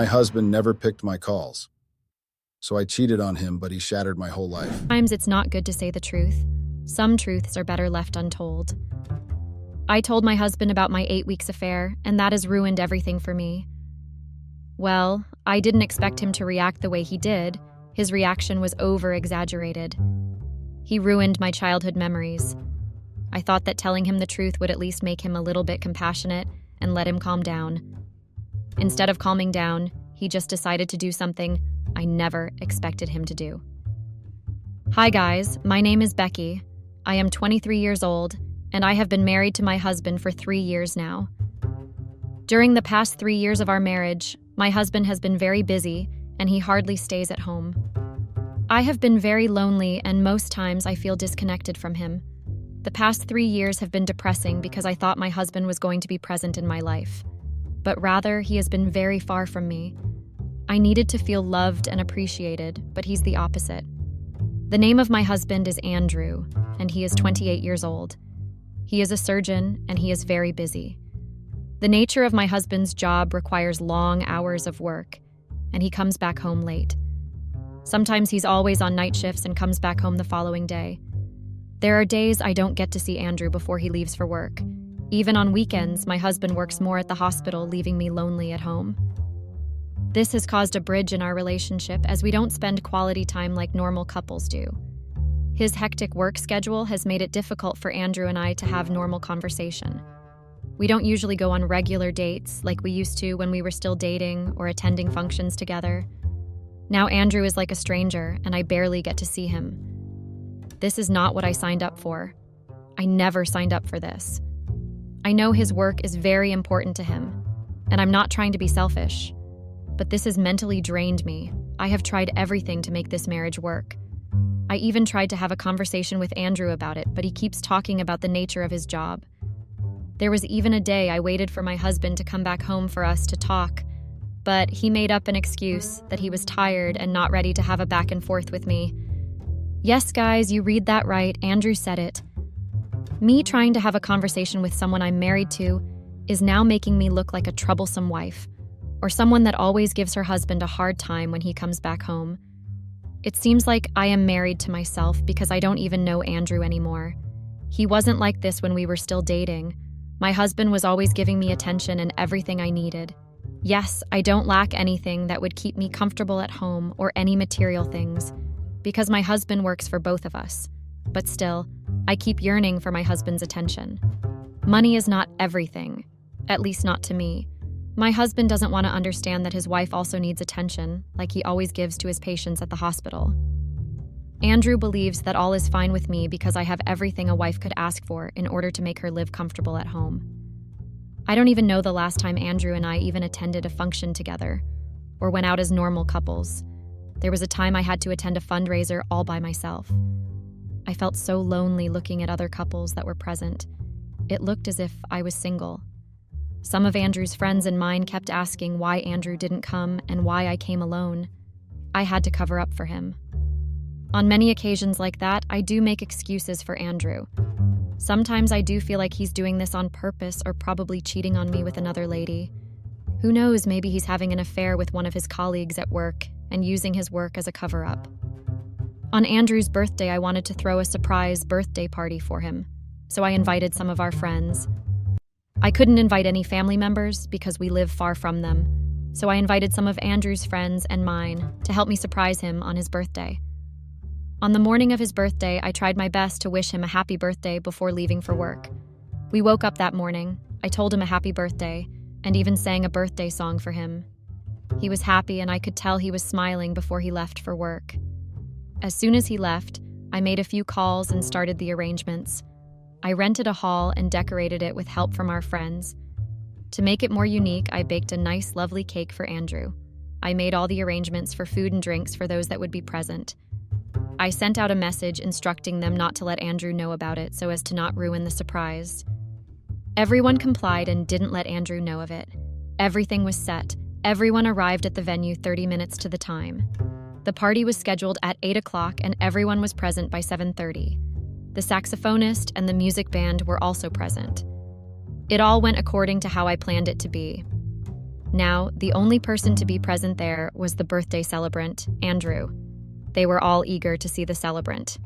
My husband never picked my calls. So I cheated on him, but he shattered my whole life. Sometimes it's not good to say the truth. Some truths are better left untold. I told my husband about my 8 weeks affair, and that has ruined everything for me. Well, I didn't expect him to react the way he did. His reaction was over-exaggerated. He ruined my childhood memories. I thought that telling him the truth would at least make him a little bit compassionate and let him calm down. Instead of calming down, he just decided to do something I never expected him to do. Hi guys, my name is Becky. I am 23 years old, and I have been married to my husband for 3 years now. During the past 3 years of our marriage, my husband has been very busy, and he hardly stays at home. I have been very lonely, and most times I feel disconnected from him. The past 3 years have been depressing because I thought my husband was going to be present in my life. But rather, he has been very far from me. I needed to feel loved and appreciated, but he's the opposite. The name of my husband is Andrew, and he is 28 years old. He is a surgeon, and he is very busy. The nature of my husband's job requires long hours of work, and he comes back home late. Sometimes he's always on night shifts and comes back home the following day. There are days I don't get to see Andrew before he leaves for work. Even on weekends, my husband works more at the hospital, leaving me lonely at home. This has caused a bridge in our relationship as we don't spend quality time like normal couples do. His hectic work schedule has made it difficult for Andrew and I to have normal conversation. We don't usually go on regular dates like we used to when we were still dating or attending functions together. Now Andrew is like a stranger, and I barely get to see him. This is not what I signed up for. I never signed up for this. I know his work is very important to him, and I'm not trying to be selfish. But this has mentally drained me. I have tried everything to make this marriage work. I even tried to have a conversation with Andrew about it, but he keeps talking about the nature of his job. There was even a day I waited for my husband to come back home for us to talk, but he made up an excuse that he was tired and not ready to have a back and forth with me. Yes, guys, you read that right. Andrew said it. Me trying to have a conversation with someone I'm married to is now making me look like a troublesome wife, or someone that always gives her husband a hard time when he comes back home. It seems like I am married to myself because I don't even know Andrew anymore. He wasn't like this when we were still dating. My husband was always giving me attention and everything I needed. Yes, I don't lack anything that would keep me comfortable at home or any material things, because my husband works for both of us. But still, I keep yearning for my husband's attention. Money is not everything, at least not to me. My husband doesn't want to understand that his wife also needs attention, like he always gives to his patients at the hospital. Andrew believes that all is fine with me because I have everything a wife could ask for in order to make her live comfortable at home. I don't even know the last time Andrew and I even attended a function together, or went out as normal couples. There was a time I had to attend a fundraiser all by myself. I felt so lonely looking at other couples that were present. It looked as if I was single. Some of Andrew's friends and mine kept asking why Andrew didn't come and why I came alone. I had to cover up for him. On many occasions like that, I do make excuses for Andrew. Sometimes I do feel like he's doing this on purpose or probably cheating on me with another lady. Who knows, maybe he's having an affair with one of his colleagues at work and using his work as a cover-up. On Andrew's birthday, I wanted to throw a surprise birthday party for him, so I invited some of our friends. I couldn't invite any family members because we live far from them, so I invited some of Andrew's friends and mine to help me surprise him on his birthday. On the morning of his birthday, I tried my best to wish him a happy birthday before leaving for work. We woke up that morning, I told him a happy birthday, and even sang a birthday song for him. He was happy, and I could tell he was smiling before he left for work. As soon as he left, I made a few calls and started the arrangements. I rented a hall and decorated it with help from our friends. To make it more unique, I baked a nice, lovely cake for Andrew. I made all the arrangements for food and drinks for those that would be present. I sent out a message instructing them not to let Andrew know about it so as to not ruin the surprise. Everyone complied and didn't let Andrew know of it. Everything was set. Everyone arrived at the venue 30 minutes to the time. The party was scheduled at 8 o'clock and everyone was present by 7:30. The saxophonist and the music band were also present. It all went according to how I planned it to be. Now, the only person to be present there was the birthday celebrant, Andrew. They were all eager to see the celebrant.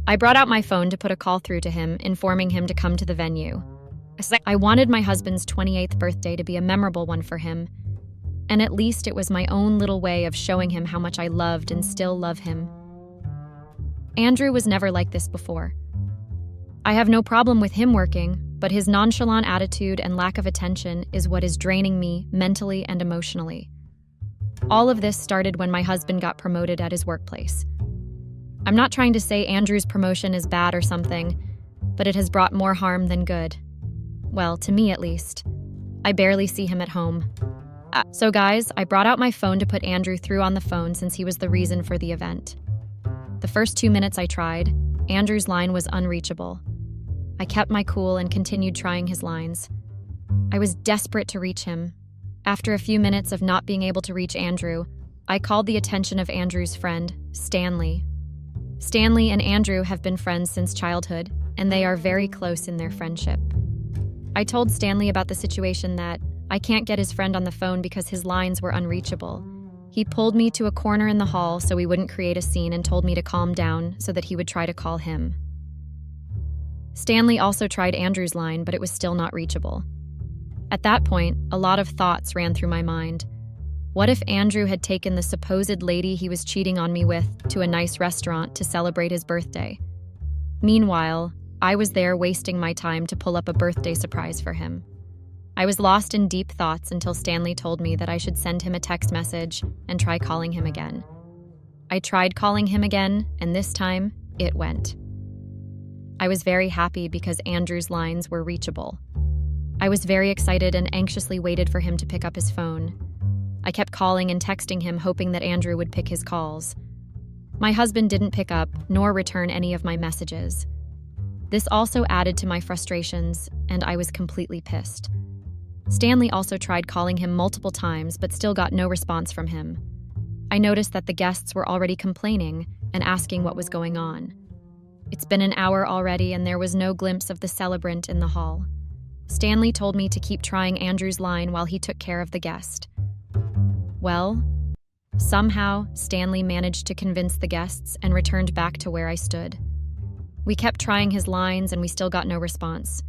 I brought out my phone to put a call through to him, informing him to come to the venue. I wanted my husband's 28th birthday to be a memorable one for him, and at least it was my own little way of showing him how much I loved and still love him. Andrew was never like this before. I have no problem with him working, but his nonchalant attitude and lack of attention is what is draining me mentally and emotionally. All of this started when my husband got promoted at his workplace. I'm not trying to say Andrew's promotion is bad or something, but it has brought more harm than good. Well, to me at least. I barely see him at home. So guys, I brought out my phone to put Andrew through on the phone since he was the reason for the event. The first 2 minutes I tried, Andrew's line was unreachable. I kept my cool and continued trying his lines. I was desperate to reach him. After a few minutes of not being able to reach Andrew, I called the attention of Andrew's friend, Stanley. Stanley and Andrew have been friends since childhood, and they are very close in their friendship. I told Stanley about the situation that I can't get his friend on the phone because his lines were unreachable. He pulled me to a corner in the hall so we wouldn't create a scene and told me to calm down so that he would try to call him. Stanley also tried Andrew's line, but it was still not reachable. At that point, a lot of thoughts ran through my mind. What if Andrew had taken the supposed lady he was cheating on me with to a nice restaurant to celebrate his birthday? Meanwhile, I was there wasting my time to pull up a birthday surprise for him. I was lost in deep thoughts until Stanley told me that I should send him a text message and try calling him again. I tried calling him again, and this time, it went. I was very happy because Andrew's lines were reachable. I was very excited and anxiously waited for him to pick up his phone. I kept calling and texting him, hoping that Andrew would pick his calls. My husband didn't pick up nor return any of my messages. This also added to my frustrations, and I was completely pissed. Stanley also tried calling him multiple times but still got no response from him. I noticed that the guests were already complaining and asking what was going on. It's been an hour already and there was no glimpse of the celebrant in the hall. Stanley told me to keep trying Andrew's line while he took care of the guest. Well, somehow Stanley managed to convince the guests and returned back to where I stood. We kept trying his lines and we still got no response.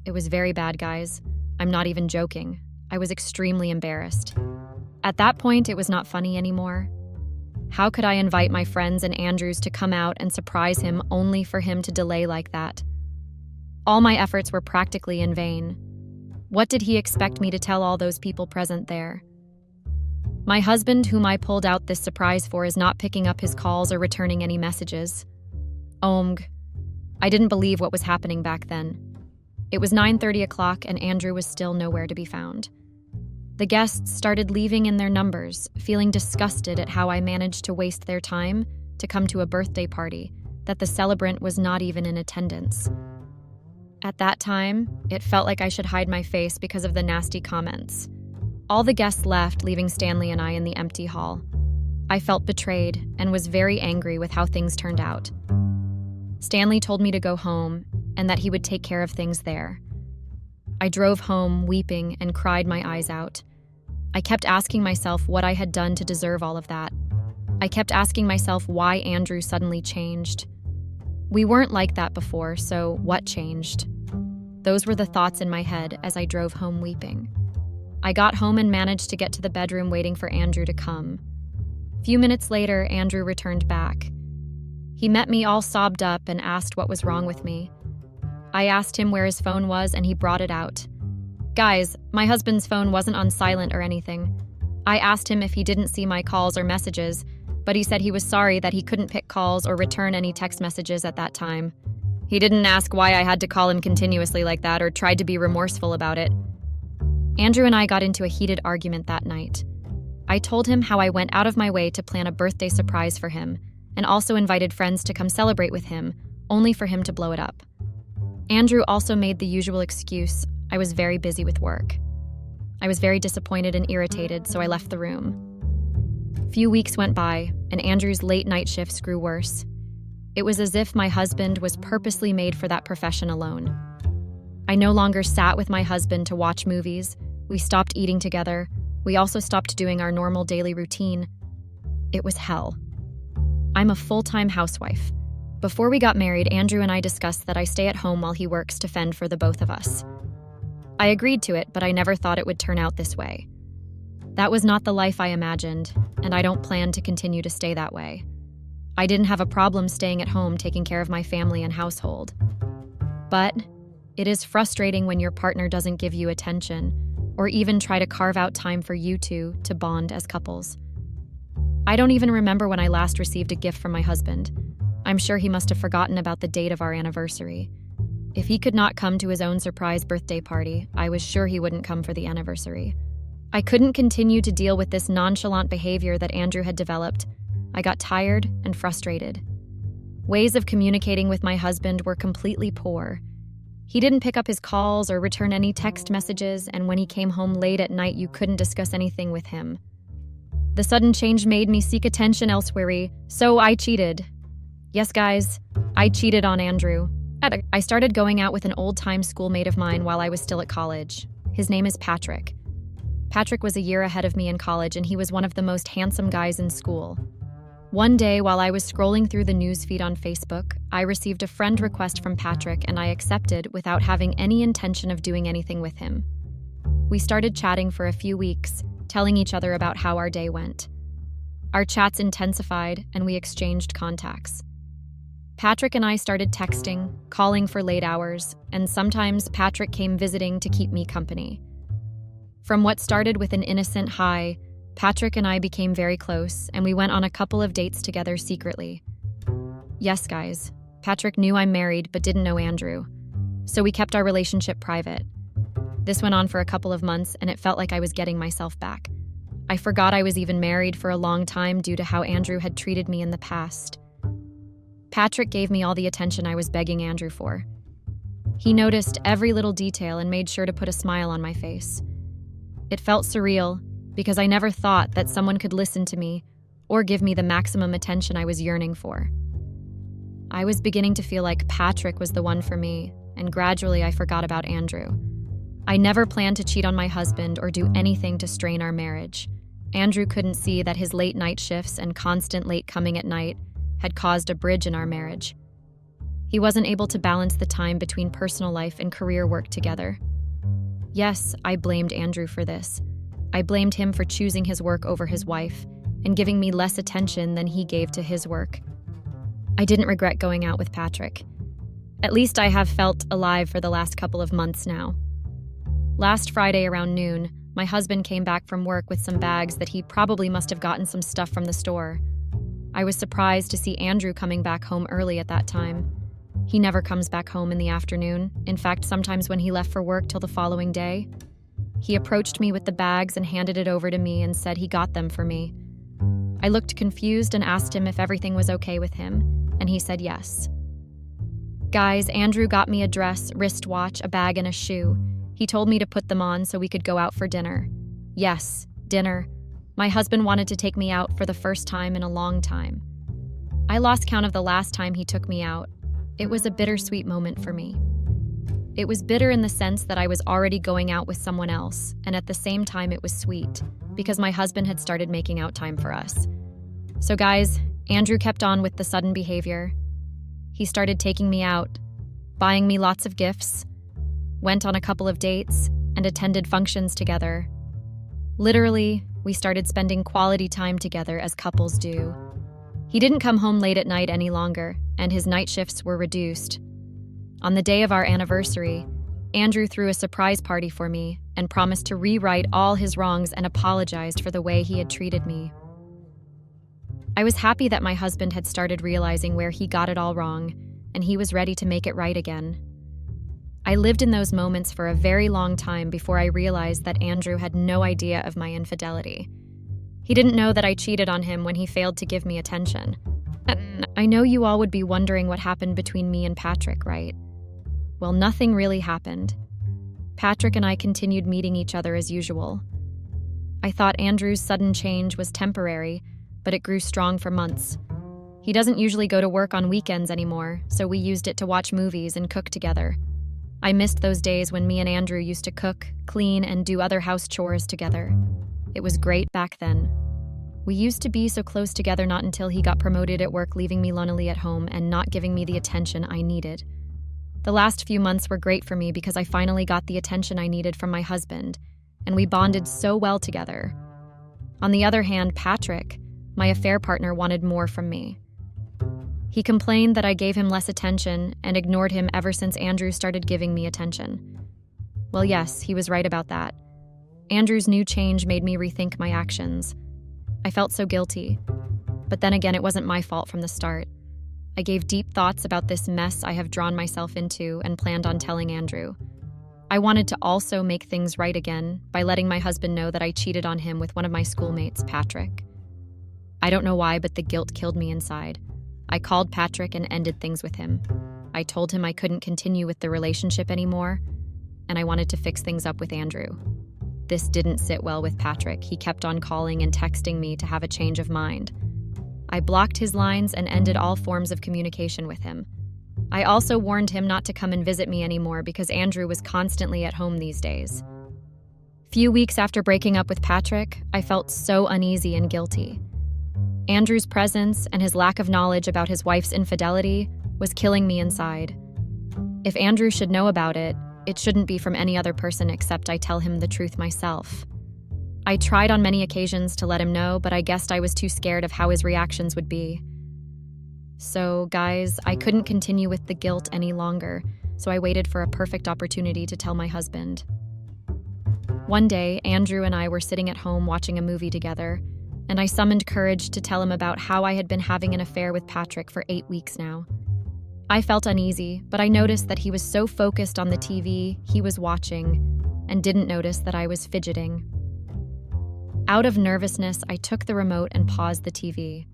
It was very bad, guys. I'm not even joking. I was extremely embarrassed. At that point, it was not funny anymore. How could I invite my friends and Andrews to come out and surprise him only for him to delay like that? All my efforts were practically in vain. What did he expect me to tell all those people present there? My husband, whom I pulled out this surprise for, is not picking up his calls or returning any messages. I didn't believe what was happening back then. It was 9:30 and Andrew was still nowhere to be found. The guests started leaving in their numbers, feeling disgusted at how I managed to waste their time to come to a birthday party that the celebrant was not even in attendance. At that time, it felt like I should hide my face because of the nasty comments. All the guests left, leaving Stanley and I in the empty hall. I felt betrayed and was very angry with how things turned out. Stanley told me to go home and that he would take care of things there. I drove home weeping and cried my eyes out. I kept asking myself what I had done to deserve all of that. I kept asking myself why Andrew suddenly changed. We weren't like that before, so what changed? Those were the thoughts in my head as I drove home weeping. I got home and managed to get to the bedroom waiting for Andrew to come. A few minutes later, Andrew returned back. He met me all sobbed up and asked what was wrong with me. I asked him where his phone was and he brought it out. Guys, my husband's phone wasn't on silent or anything. I asked him if he didn't see my calls or messages, but he said he was sorry that he couldn't pick calls or return any text messages at that time. He didn't ask why I had to call him continuously like that or tried to be remorseful about it. Andrew and I got into a heated argument that night. I told him how I went out of my way to plan a birthday surprise for him and also invited friends to come celebrate with him, only for him to blow it up. Andrew also made the usual excuse, I was very busy with work. I was very disappointed and irritated, so I left the room. A few weeks went by, and Andrew's late night shifts grew worse. It was as if my husband was purposely made for that profession alone. I no longer sat with my husband to watch movies, We stopped eating together. We also stopped doing our normal daily routine. It was hell. I'm a full-time housewife. Before we got married, Andrew and I discussed that I stay at home while he works to fend for the both of us. I agreed to it, but I never thought it would turn out this way. That was not the life I imagined, and I don't plan to continue to stay that way. I didn't have a problem staying at home taking care of my family and household. But it is frustrating when your partner doesn't give you attention or even try to carve out time for you two to bond as couples. I don't even remember when I last received a gift from my husband. I'm sure he must have forgotten about the date of our anniversary. If he could not come to his own surprise birthday party, I was sure he wouldn't come for the anniversary. I couldn't continue to deal with this nonchalant behavior that Andrew had developed. I got tired and frustrated. Ways of communicating with my husband were completely poor. He didn't pick up his calls or return any text messages, and when he came home late at night, you couldn't discuss anything with him. The sudden change made me seek attention elsewhere, so I cheated. Yes, guys, I cheated on Andrew. I started going out with an old-time schoolmate of mine while I was still at college. His name is Patrick. Patrick was a year ahead of me in college, and he was one of the most handsome guys in school. One day, while I was scrolling through the newsfeed on Facebook, I received a friend request from Patrick, and I accepted without having any intention of doing anything with him. We started chatting for a few weeks, telling each other about how our day went. Our chats intensified, and we exchanged contacts. Patrick and I started texting, calling for late hours, and sometimes Patrick came visiting to keep me company. From what started with an innocent hi, Patrick and I became very close, and we went on a couple of dates together secretly. Yes, guys, Patrick knew I'm married but didn't know Andrew, so we kept our relationship private. This went on for a couple of months, and it felt like I was getting myself back. I forgot I was even married for a long time due to how Andrew had treated me in the past. Patrick gave me all the attention I was begging Andrew for. He noticed every little detail and made sure to put a smile on my face. It felt surreal because I never thought that someone could listen to me or give me the maximum attention I was yearning for. I was beginning to feel like Patrick was the one for me, and gradually I forgot about Andrew. I never planned to cheat on my husband or do anything to strain our marriage. Andrew couldn't see that his late night shifts and constant late coming at night had caused a bridge in our marriage. He wasn't able to balance the time between personal life and career work together. Yes, I blamed Andrew for this. I blamed him for choosing his work over his wife and giving me less attention than he gave to his work. I didn't regret going out with Patrick. At least I have felt alive for the last couple of months now. Last Friday around noon, my husband came back from work with some bags that he probably must have gotten some stuff from the store. I was surprised to see Andrew coming back home early at that time. He never comes back home in the afternoon. In fact, sometimes when he left for work till the following day. He approached me with the bags and handed it over to me and said he got them for me. I looked confused and asked him if everything was okay with him, and he said yes. Guys, Andrew got me a dress, wristwatch, a bag, and a shoe. He told me to put them on so we could go out for dinner. Yes, dinner. My husband wanted to take me out for the first time in a long time. I lost count of the last time he took me out. It was a bittersweet moment for me. It was bitter in the sense that I was already going out with someone else, and at the same time it was sweet, because my husband had started making out time for us. So guys, Andrew kept on with the sudden behavior. He started taking me out, buying me lots of gifts, went on a couple of dates, and attended functions together. Literally, we started spending quality time together as couples do. He didn't come home late at night any longer, and his night shifts were reduced. On the day of our anniversary, Andrew threw a surprise party for me and promised to rewrite all his wrongs and apologized for the way he had treated me. I was happy that my husband had started realizing where he got it all wrong, and he was ready to make it right again. I lived in those moments for a very long time before I realized that Andrew had no idea of my infidelity. He didn't know that I cheated on him when he failed to give me attention. I know you all would be wondering what happened between me and Patrick, right? Well, nothing really happened. Patrick and I continued meeting each other as usual. I thought Andrew's sudden change was temporary, but it grew strong for months. He doesn't usually go to work on weekends anymore, so we used it to watch movies and cook together. I missed those days when me and Andrew used to cook, clean, and do other house chores together. It was great back then. We used to be so close together not until he got promoted at work, leaving me lonely at home and not giving me the attention I needed. The last few months were great for me because I finally got the attention I needed from my husband, and we bonded so well together. On the other hand, Patrick, my affair partner, wanted more from me. He complained that I gave him less attention and ignored him ever since Andrew started giving me attention. Well, yes, he was right about that. Andrew's new change made me rethink my actions. I felt so guilty. But then again, it wasn't my fault from the start. I gave deep thoughts about this mess I have drawn myself into and planned on telling Andrew. I wanted to also make things right again by letting my husband know that I cheated on him with one of my schoolmates, Patrick. I don't know why, but the guilt killed me inside. I called Patrick and ended things with him. I told him I couldn't continue with the relationship anymore, and I wanted to fix things up with Andrew. This didn't sit well with Patrick. He kept on calling and texting me to have a change of mind. I blocked his lines and ended all forms of communication with him. I also warned him not to come and visit me anymore because Andrew was constantly at home these days. Few weeks after breaking up with Patrick, I felt so uneasy and guilty. Andrew's presence and his lack of knowledge about his wife's infidelity was killing me inside. If Andrew should know about it, it shouldn't be from any other person except I tell him the truth myself. I tried on many occasions to let him know, but I guessed I was too scared of how his reactions would be. So, guys, I couldn't continue with the guilt any longer, so I waited for a perfect opportunity to tell my husband. One day, Andrew and I were sitting at home watching a movie together, and I summoned courage to tell him about how I had been having an affair with Patrick for 8 weeks now. I felt uneasy, but I noticed that he was so focused on the TV he was watching and didn't notice that I was fidgeting. Out of nervousness, I took the remote and paused the TV.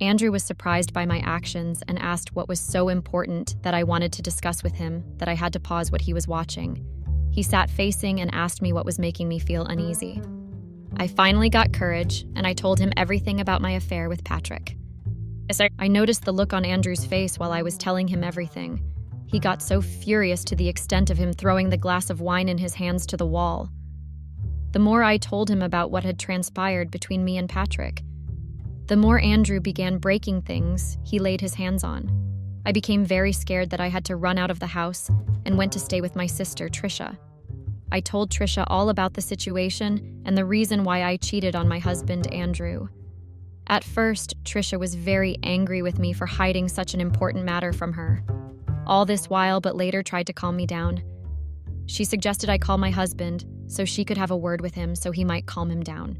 Andrew was surprised by my actions and asked what was so important that I wanted to discuss with him that I had to pause what he was watching. He sat facing and asked me what was making me feel uneasy. I finally got courage, and I told him everything about my affair with Patrick. I noticed the look on Andrew's face while I was telling him everything. He got so furious to the extent of him throwing the glass of wine in his hands to the wall. The more I told him about what had transpired between me and Patrick, the more Andrew began breaking things he laid his hands on. I became very scared that I had to run out of the house and went to stay with my sister, Trisha. I told Trisha all about the situation and the reason why I cheated on my husband, Andrew. At first, Trisha was very angry with me for hiding such an important matter from her. All this while, but later tried to calm me down. She suggested I call my husband so she could have a word with him so he might calm him down.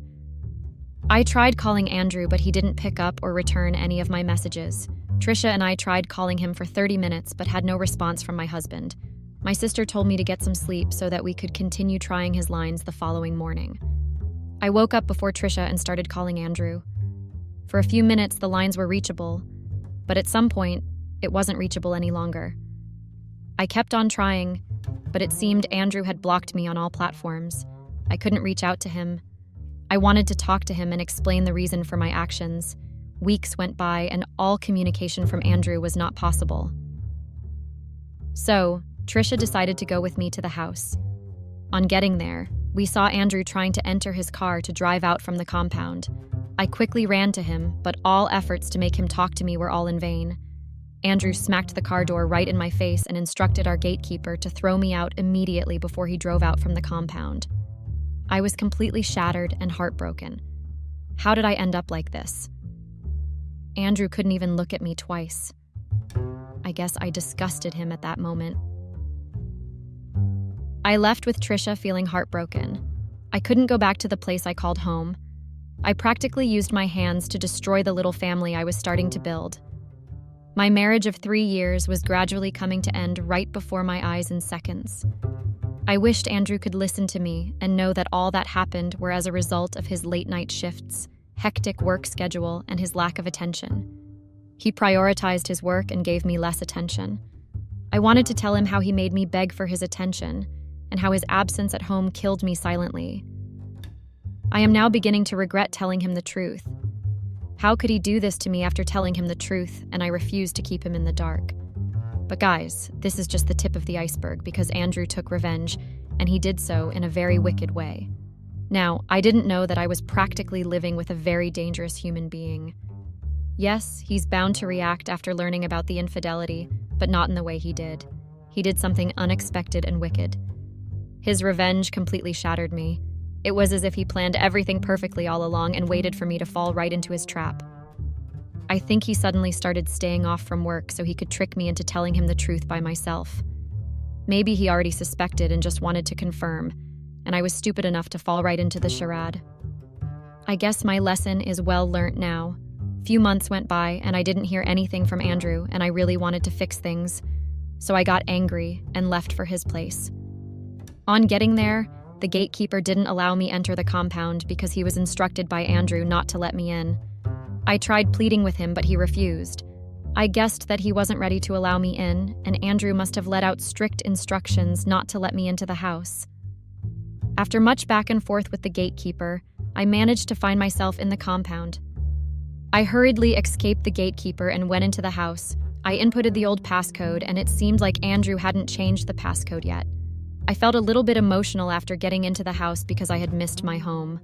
I tried calling Andrew, but he didn't pick up or return any of my messages. Trisha and I tried calling him for 30 minutes but had no response from my husband. My sister told me to get some sleep so that we could continue trying his lines the following morning. I woke up before Trisha and started calling Andrew. For a few minutes, the lines were reachable, but at some point, it wasn't reachable any longer. I kept on trying, but it seemed Andrew had blocked me on all platforms. I couldn't reach out to him. I wanted to talk to him and explain the reason for my actions. Weeks went by, and all communication from Andrew was not possible. So, Trisha decided to go with me to the house. On getting there, we saw Andrew trying to enter his car to drive out from the compound. I quickly ran to him, but all efforts to make him talk to me were all in vain. Andrew smacked the car door right in my face and instructed our gatekeeper to throw me out immediately before he drove out from the compound. I was completely shattered and heartbroken. How did I end up like this? Andrew couldn't even look at me twice. I guess I disgusted him at that moment. I left with Trisha feeling heartbroken. I couldn't go back to the place I called home. I practically used my hands to destroy the little family I was starting to build. My marriage of 3 years was gradually coming to end right before my eyes in seconds. I wished Andrew could listen to me and know that all that happened were as a result of his late-night shifts, hectic work schedule, and his lack of attention. He prioritized his work and gave me less attention. I wanted to tell him how he made me beg for his attention, and how his absence at home killed me silently. I am now beginning to regret telling him the truth. How could he do this to me after telling him the truth, and I refused to keep him in the dark? But guys, this is just the tip of the iceberg because Andrew took revenge, and he did so in a very wicked way. Now, I didn't know that I was practically living with a very dangerous human being. Yes, he's bound to react after learning about the infidelity, but not in the way he did. He did something unexpected and wicked. His revenge completely shattered me. It was as if he planned everything perfectly all along and waited for me to fall right into his trap. I think he suddenly started staying off from work so he could trick me into telling him the truth by myself. Maybe he already suspected and just wanted to confirm, and I was stupid enough to fall right into the charade. I guess my lesson is well learnt now. Few months went by and I didn't hear anything from Andrew, and I really wanted to fix things. So I got angry and left for his place. On getting there, the gatekeeper didn't allow me enter the compound because he was instructed by Andrew not to let me in. I tried pleading with him, but he refused. I guessed that he wasn't ready to allow me in, and Andrew must have let out strict instructions not to let me into the house. After much back and forth with the gatekeeper, I managed to find myself in the compound. I hurriedly escaped the gatekeeper and went into the house. I inputted the old passcode, and it seemed like Andrew hadn't changed the passcode yet. I felt a little bit emotional after getting into the house because I had missed my home.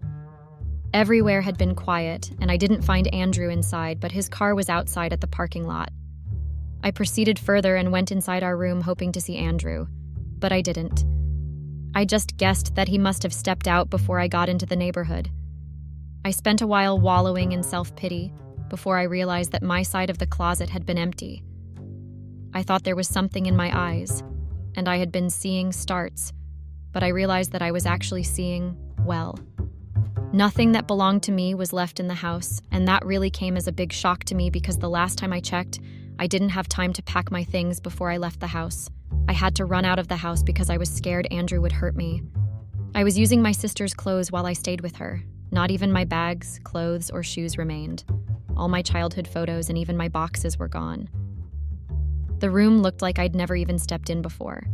Everywhere had been quiet, and I didn't find Andrew inside, but his car was outside at the parking lot. I proceeded further and went inside our room hoping to see Andrew, but I didn't. I just guessed that he must have stepped out before I got into the neighborhood. I spent a while wallowing in self-pity before I realized that my side of the closet had been empty. I thought there was something in my eyes, and I had been seeing starts, but I realized that I was actually seeing, well, nothing that belonged to me was left in the house, and that really came as a big shock to me because the last time I checked, I didn't have time to pack my things before I left the house. I had to run out of the house because I was scared Andrew would hurt me. I was using my sister's clothes while I stayed with her. Not even my bags, clothes, or shoes remained. All my childhood photos and even my boxes were gone. The room looked like I'd never even stepped in before.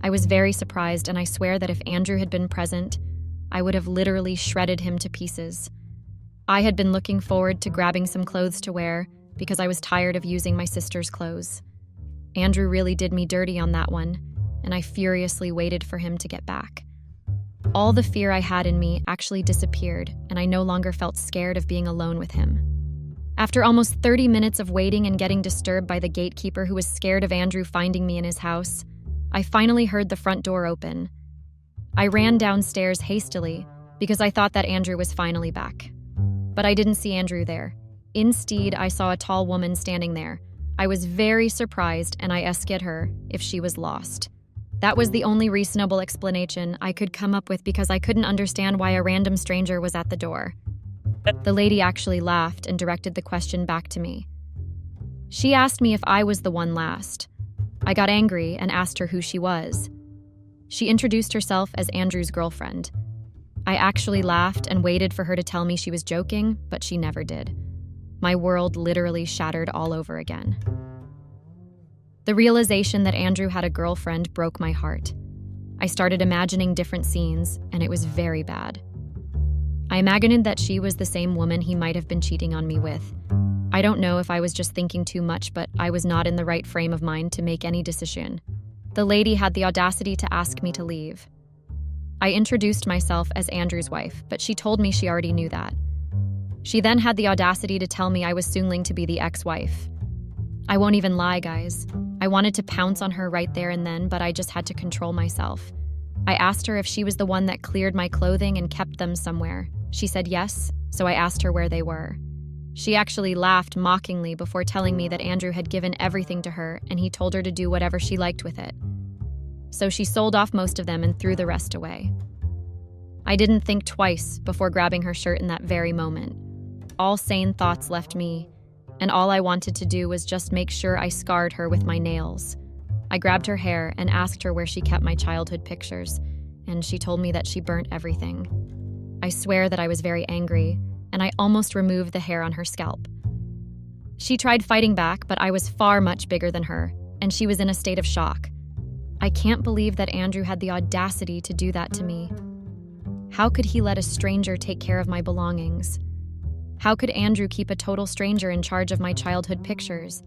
I was very surprised, and I swear that if Andrew had been present, I would have literally shredded him to pieces. I had been looking forward to grabbing some clothes to wear because I was tired of using my sister's clothes. Andrew really did me dirty on that one, and I furiously waited for him to get back. All the fear I had in me actually disappeared, and I no longer felt scared of being alone with him. After almost 30 minutes of waiting and getting disturbed by the gatekeeper who was scared of Andrew finding me in his house, I finally heard the front door open. I ran downstairs hastily because I thought that Andrew was finally back. But I didn't see Andrew there. Instead, I saw a tall woman standing there. I was very surprised, and I asked her if she was lost. That was the only reasonable explanation I could come up with because I couldn't understand why a random stranger was at the door. The lady actually laughed and directed the question back to me. She asked me if I was the one last. I got angry and asked her who she was. She introduced herself as Andrew's girlfriend. I actually laughed and waited for her to tell me she was joking, but she never did. My world literally shattered all over again. The realization that Andrew had a girlfriend broke my heart. I started imagining different scenes, and it was very bad. I imagined that she was the same woman he might have been cheating on me with. I don't know if I was just thinking too much, but I was not in the right frame of mind to make any decision. The lady had the audacity to ask me to leave. I introduced myself as Andrew's wife, but she told me she already knew that. She then had the audacity to tell me I was soon to be the ex-wife. I won't even lie, guys. I wanted to pounce on her right there and then, but I just had to control myself. I asked her if she was the one that cleared my clothing and kept them somewhere. She said yes, so I asked her where they were. She actually laughed mockingly before telling me that Andrew had given everything to her and he told her to do whatever she liked with it. So she sold off most of them and threw the rest away. I didn't think twice before grabbing her shirt in that very moment. All sane thoughts left me, and all I wanted to do was just make sure I scarred her with my nails. I grabbed her hair and asked her where she kept my childhood pictures, and she told me that she burnt everything. I swear that I was very angry, and I almost removed the hair on her scalp. She tried fighting back, but I was far much bigger than her, and she was in a state of shock. I can't believe that Andrew had the audacity to do that to me. How could he let a stranger take care of my belongings? How could Andrew keep a total stranger in charge of my childhood pictures?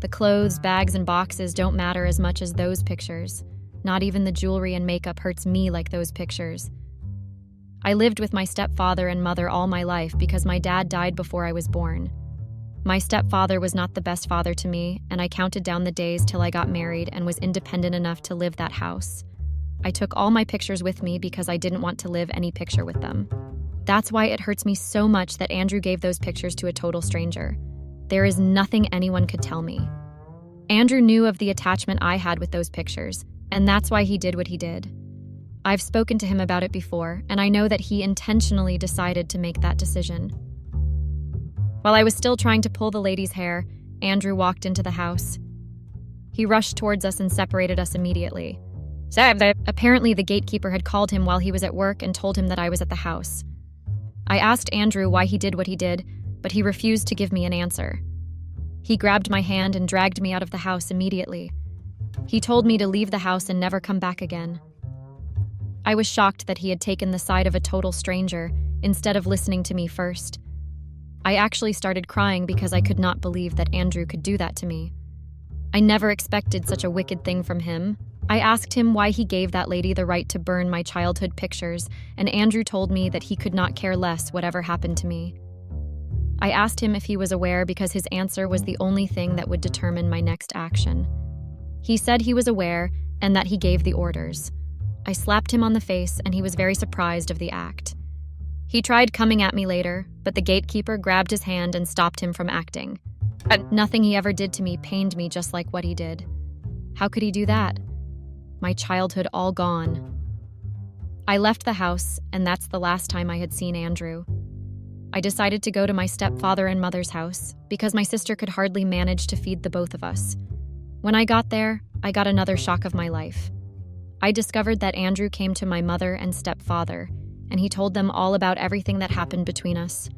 The clothes, bags, and boxes don't matter as much as those pictures. Not even the jewelry and makeup hurts me like those pictures. I lived with my stepfather and mother all my life because my dad died before I was born. My stepfather was not the best father to me, and I counted down the days till I got married and was independent enough to live that house. I took all my pictures with me because I didn't want to live any picture with them. That's why it hurts me so much that Andrew gave those pictures to a total stranger. There is nothing anyone could tell me. Andrew knew of the attachment I had with those pictures, and that's why he did what he did. I've spoken to him about it before, and I know that he intentionally decided to make that decision. While I was still trying to pull the lady's hair, Andrew walked into the house. He rushed towards us and separated us immediately. Apparently, the gatekeeper had called him while he was at work and told him that I was at the house. I asked Andrew why he did what he did, but he refused to give me an answer. He grabbed my hand and dragged me out of the house immediately. He told me to leave the house and never come back again. I was shocked that he had taken the side of a total stranger instead of listening to me first. I actually started crying because I could not believe that Andrew could do that to me. I never expected such a wicked thing from him. I asked him why he gave that lady the right to burn my childhood pictures, and Andrew told me that he could not care less whatever happened to me. I asked him if he was aware because his answer was the only thing that would determine my next action. He said he was aware and that he gave the orders. I slapped him on the face and he was very surprised of the act. He tried coming at me later, but the gatekeeper grabbed his hand and stopped him from acting. Nothing he ever did to me pained me just like what he did. How could he do that? My childhood all gone. I left the house, and that's the last time I had seen Andrew. I decided to go to my stepfather and mother's house because my sister could hardly manage to feed the both of us. When I got there, I got another shock of my life. I discovered that Andrew came to my mother and stepfather, and he told them all about everything that happened between us.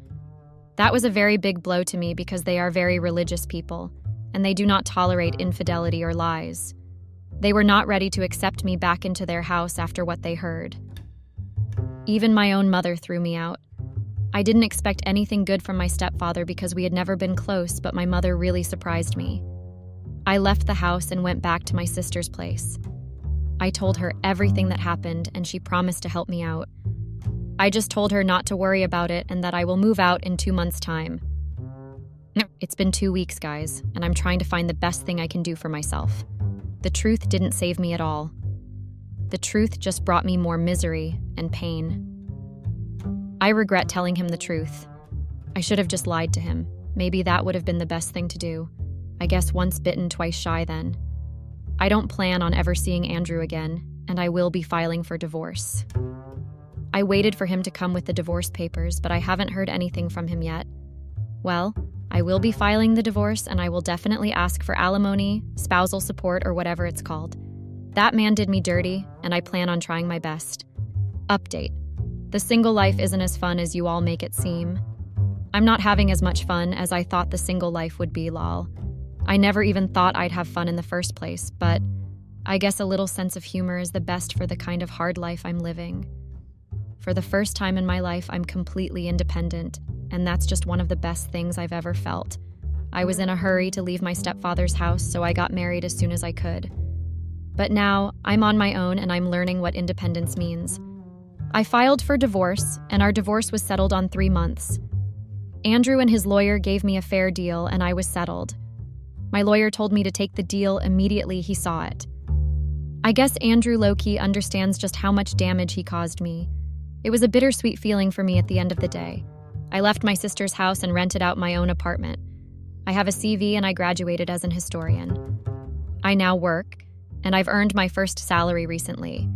That was a very big blow to me because they are very religious people, and they do not tolerate infidelity or lies. They were not ready to accept me back into their house after what they heard. Even my own mother threw me out. I didn't expect anything good from my stepfather because we had never been close, but my mother really surprised me. I left the house and went back to my sister's place. I told her everything that happened, and she promised to help me out. I just told her not to worry about it and that I will move out in 2 months' time. It's been 2 weeks, guys, and I'm trying to find the best thing I can do for myself. The truth didn't save me at all. The truth just brought me more misery and pain. I regret telling him the truth. I should have just lied to him. Maybe that would have been the best thing to do. I guess once bitten, twice shy then. I don't plan on ever seeing Andrew again, and I will be filing for divorce. I waited for him to come with the divorce papers, but I haven't heard anything from him yet. Well, I will be filing the divorce, and I will definitely ask for alimony, spousal support, or whatever it's called. That man did me dirty, and I plan on trying my best. Update. The single life isn't as fun as you all make it seem. I'm not having as much fun as I thought the single life would be, lol. I never even thought I'd have fun in the first place, but I guess a little sense of humor is the best for the kind of hard life I'm living. For the first time in my life, I'm completely independent, and that's just one of the best things I've ever felt. I was in a hurry to leave my stepfather's house, so I got married as soon as I could. But now, I'm on my own and I'm learning what independence means. I filed for divorce, and our divorce was settled on 3 months. Andrew and his lawyer gave me a fair deal, and I was settled. My lawyer told me to take the deal immediately he saw it. I guess Andrew low-key understands just how much damage he caused me. It was a bittersweet feeling for me at the end of the day. I left my sister's house and rented out my own apartment. I have a CV and I graduated as an historian. I now work, and I've earned my first salary recently.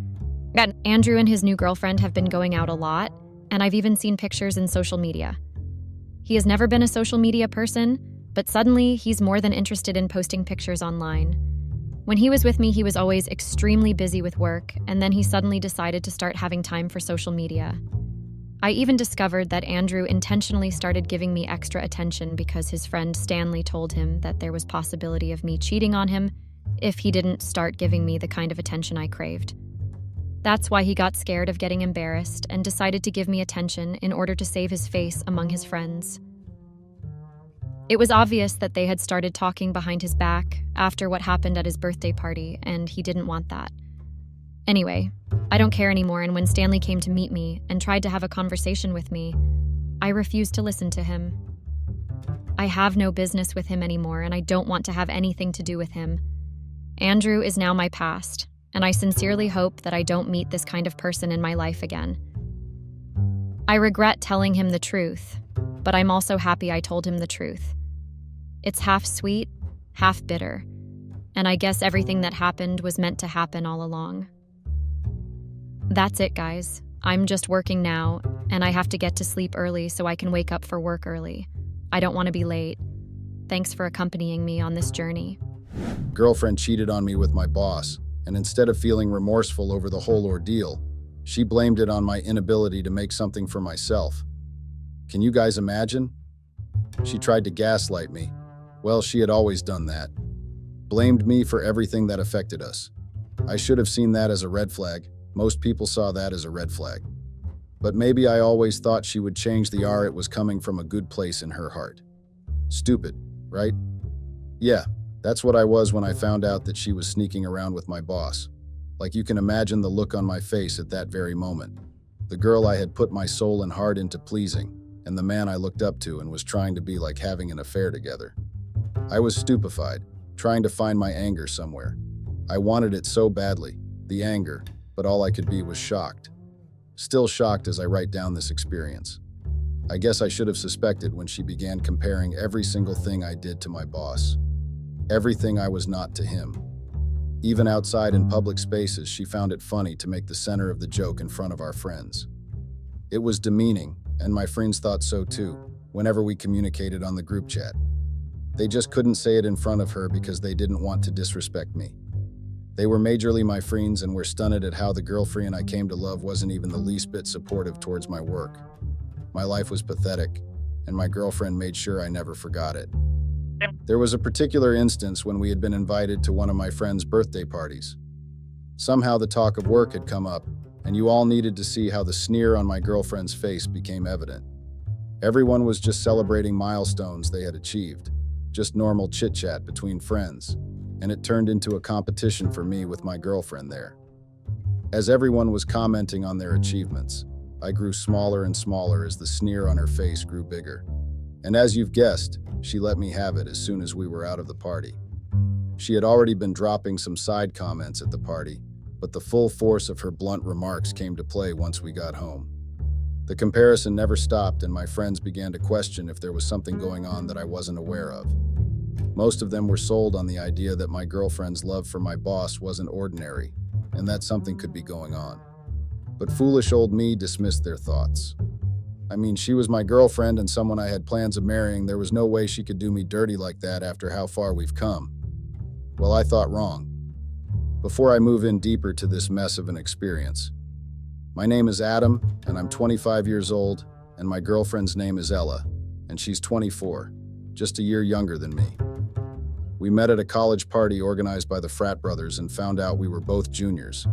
Andrew and his new girlfriend have been going out a lot, and I've even seen pictures in social media. He has never been a social media person, but suddenly he's more than interested in posting pictures online. When he was with me, he was always extremely busy with work, and then he suddenly decided to start having time for social media. I even discovered that Andrew intentionally started giving me extra attention because his friend Stanley told him that there was possibility of me cheating on him if he didn't start giving me the kind of attention I craved. That's why he got scared of getting embarrassed and decided to give me attention in order to save his face among his friends. It was obvious that they had started talking behind his back after what happened at his birthday party, and he didn't want that. Anyway, I don't care anymore, and when Stanley came to meet me and tried to have a conversation with me, I refused to listen to him. I have no business with him anymore, and I don't want to have anything to do with him. Andrew is now my past, and I sincerely hope that I don't meet this kind of person in my life again. I regret telling him the truth, but I'm also happy I told him the truth. It's half sweet, half bitter, and I guess everything that happened was meant to happen all along. That's it, guys. I'm just working now, and I have to get to sleep early so I can wake up for work early. I don't want to be late. Thanks for accompanying me on this journey. Girlfriend cheated on me with my boss, and instead of feeling remorseful over the whole ordeal, she blamed it on my inability to make something for myself. Can you guys imagine? She tried to gaslight me. Well, she had always done that. Blamed me for everything that affected us. I should have seen that as a red flag. Most people saw that as a red flag. But maybe I always thought she would change the R. It was coming from a good place in her heart. Stupid, right? Yeah, that's what I was when I found out that she was sneaking around with my boss. Like, you can imagine the look on my face at that very moment. The girl I had put my soul and heart into pleasing, and the man I looked up to and was trying to be like having an affair together. I was stupefied, trying to find my anger somewhere. I wanted it so badly, the anger, but all I could be was shocked. Still shocked as I write down this experience. I guess I should have suspected when she began comparing every single thing I did to my boss. Everything I was not to him. Even outside in public spaces, she found it funny to make the center of the joke in front of our friends. It was demeaning, and my friends thought so too, whenever we communicated on the group chat. They just couldn't say it in front of her because they didn't want to disrespect me. They were majorly my friends and were stunned at how the girlfriend I came to love wasn't even the least bit supportive towards my work. My life was pathetic, and my girlfriend made sure I never forgot it. There was a particular instance when we had been invited to one of my friend's birthday parties. Somehow the talk of work had come up, and you all needed to see how the sneer on my girlfriend's face became evident. Everyone was just celebrating milestones they had achieved, just normal chit-chat between friends, and it turned into a competition for me with my girlfriend there. As everyone was commenting on their achievements, I grew smaller and smaller as the sneer on her face grew bigger. And as you've guessed, she let me have it as soon as we were out of the party. She had already been dropping some side comments at the party, but the full force of her blunt remarks came to play once we got home. The comparison never stopped, and my friends began to question if there was something going on that I wasn't aware of. Most of them were sold on the idea that my girlfriend's love for my boss wasn't ordinary, and that something could be going on. But foolish old me dismissed their thoughts. I mean, she was my girlfriend and someone I had plans of marrying. There was no way she could do me dirty like that after how far we've come. Well, I thought wrong. Before I move in deeper to this mess of an experience, my name is Adam, and I'm 25 years old, and my girlfriend's name is Ella, and she's 24, just a year younger than me. We met at a college party organized by the frat brothers and found out we were both juniors.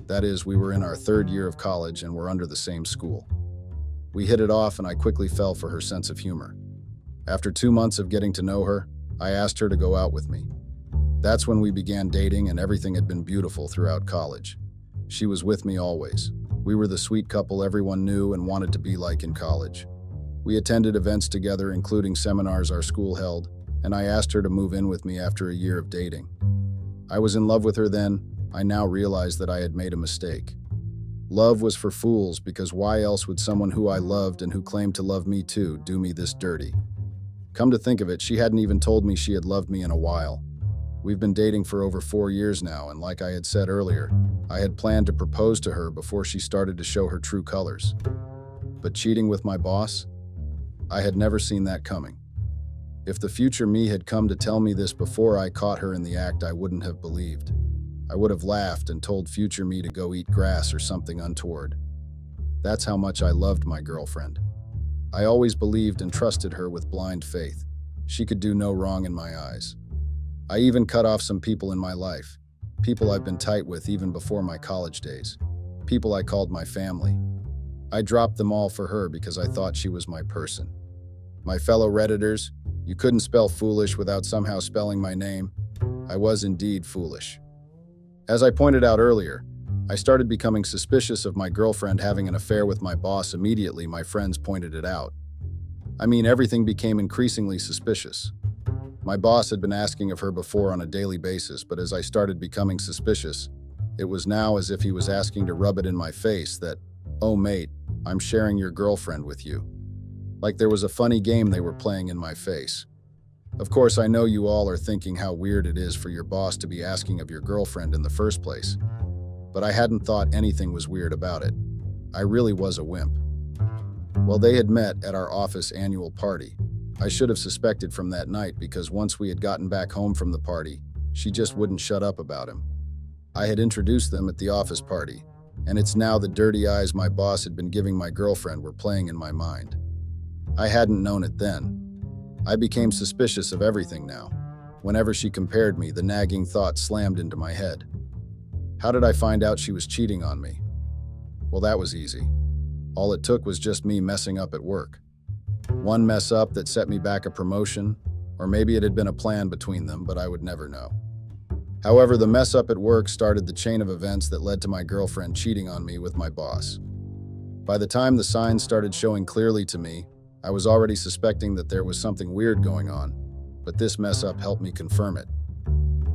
That is, we were in our third year of college and were under the same school. We hit it off, and I quickly fell for her sense of humor. After 2 months of getting to know her, I asked her to go out with me. That's when we began dating, and everything had been beautiful throughout college. She was with me always. We were the sweet couple everyone knew and wanted to be like in college. We attended events together, including seminars our school held, and I asked her to move in with me after a year of dating. I was in love with her then. I now realized that I had made a mistake. Love was for fools, because why else would someone who I loved and who claimed to love me too do me this dirty? Come to think of it, she hadn't even told me she had loved me in a while. We've been dating for over 4 years now, and like I had said earlier, I had planned to propose to her before she started to show her true colors. But cheating with my boss? I had never seen that coming. If the future me had come to tell me this before I caught her in the act, I wouldn't have believed. I would have laughed and told future me to go eat grass or something untoward. That's how much I loved my girlfriend. I always believed and trusted her with blind faith. She could do no wrong in my eyes. I even cut off some people in my life, people I've been tight with even before my college days, people I called my family. I dropped them all for her because I thought she was my person. My fellow Redditors, You couldn't spell foolish without somehow spelling my name. I was indeed foolish. As I pointed out earlier, I started becoming suspicious of my girlfriend having an affair with my boss immediately my friends pointed it out. I mean, everything became increasingly suspicious. My boss had been asking of her before on a daily basis, but as I started becoming suspicious, it was now as if he was asking to rub it in my face that, "Oh mate, I'm sharing your girlfriend with you." Like there was a funny game they were playing in my face. Of course, I know you all are thinking how weird it is for your boss to be asking of your girlfriend in the first place. But I hadn't thought anything was weird about it. I really was a wimp. Well, they had met at our office annual party. I should have suspected from that night because once we had gotten back home from the party, she just wouldn't shut up about him. I had introduced them at the office party, and it's now the dirty eyes my boss had been giving my girlfriend were playing in my mind. I hadn't known it then. I became suspicious of everything now. Whenever she compared me, the nagging thought slammed into my head. How did I find out she was cheating on me? Well, that was easy. All it took was just me messing up at work. One mess up that set me back a promotion, or maybe it had been a plan between them, but I would never know. However, the mess up at work started the chain of events that led to my girlfriend cheating on me with my boss. By the time the signs started showing clearly to me, I was already suspecting that there was something weird going on, but this mess up helped me confirm it.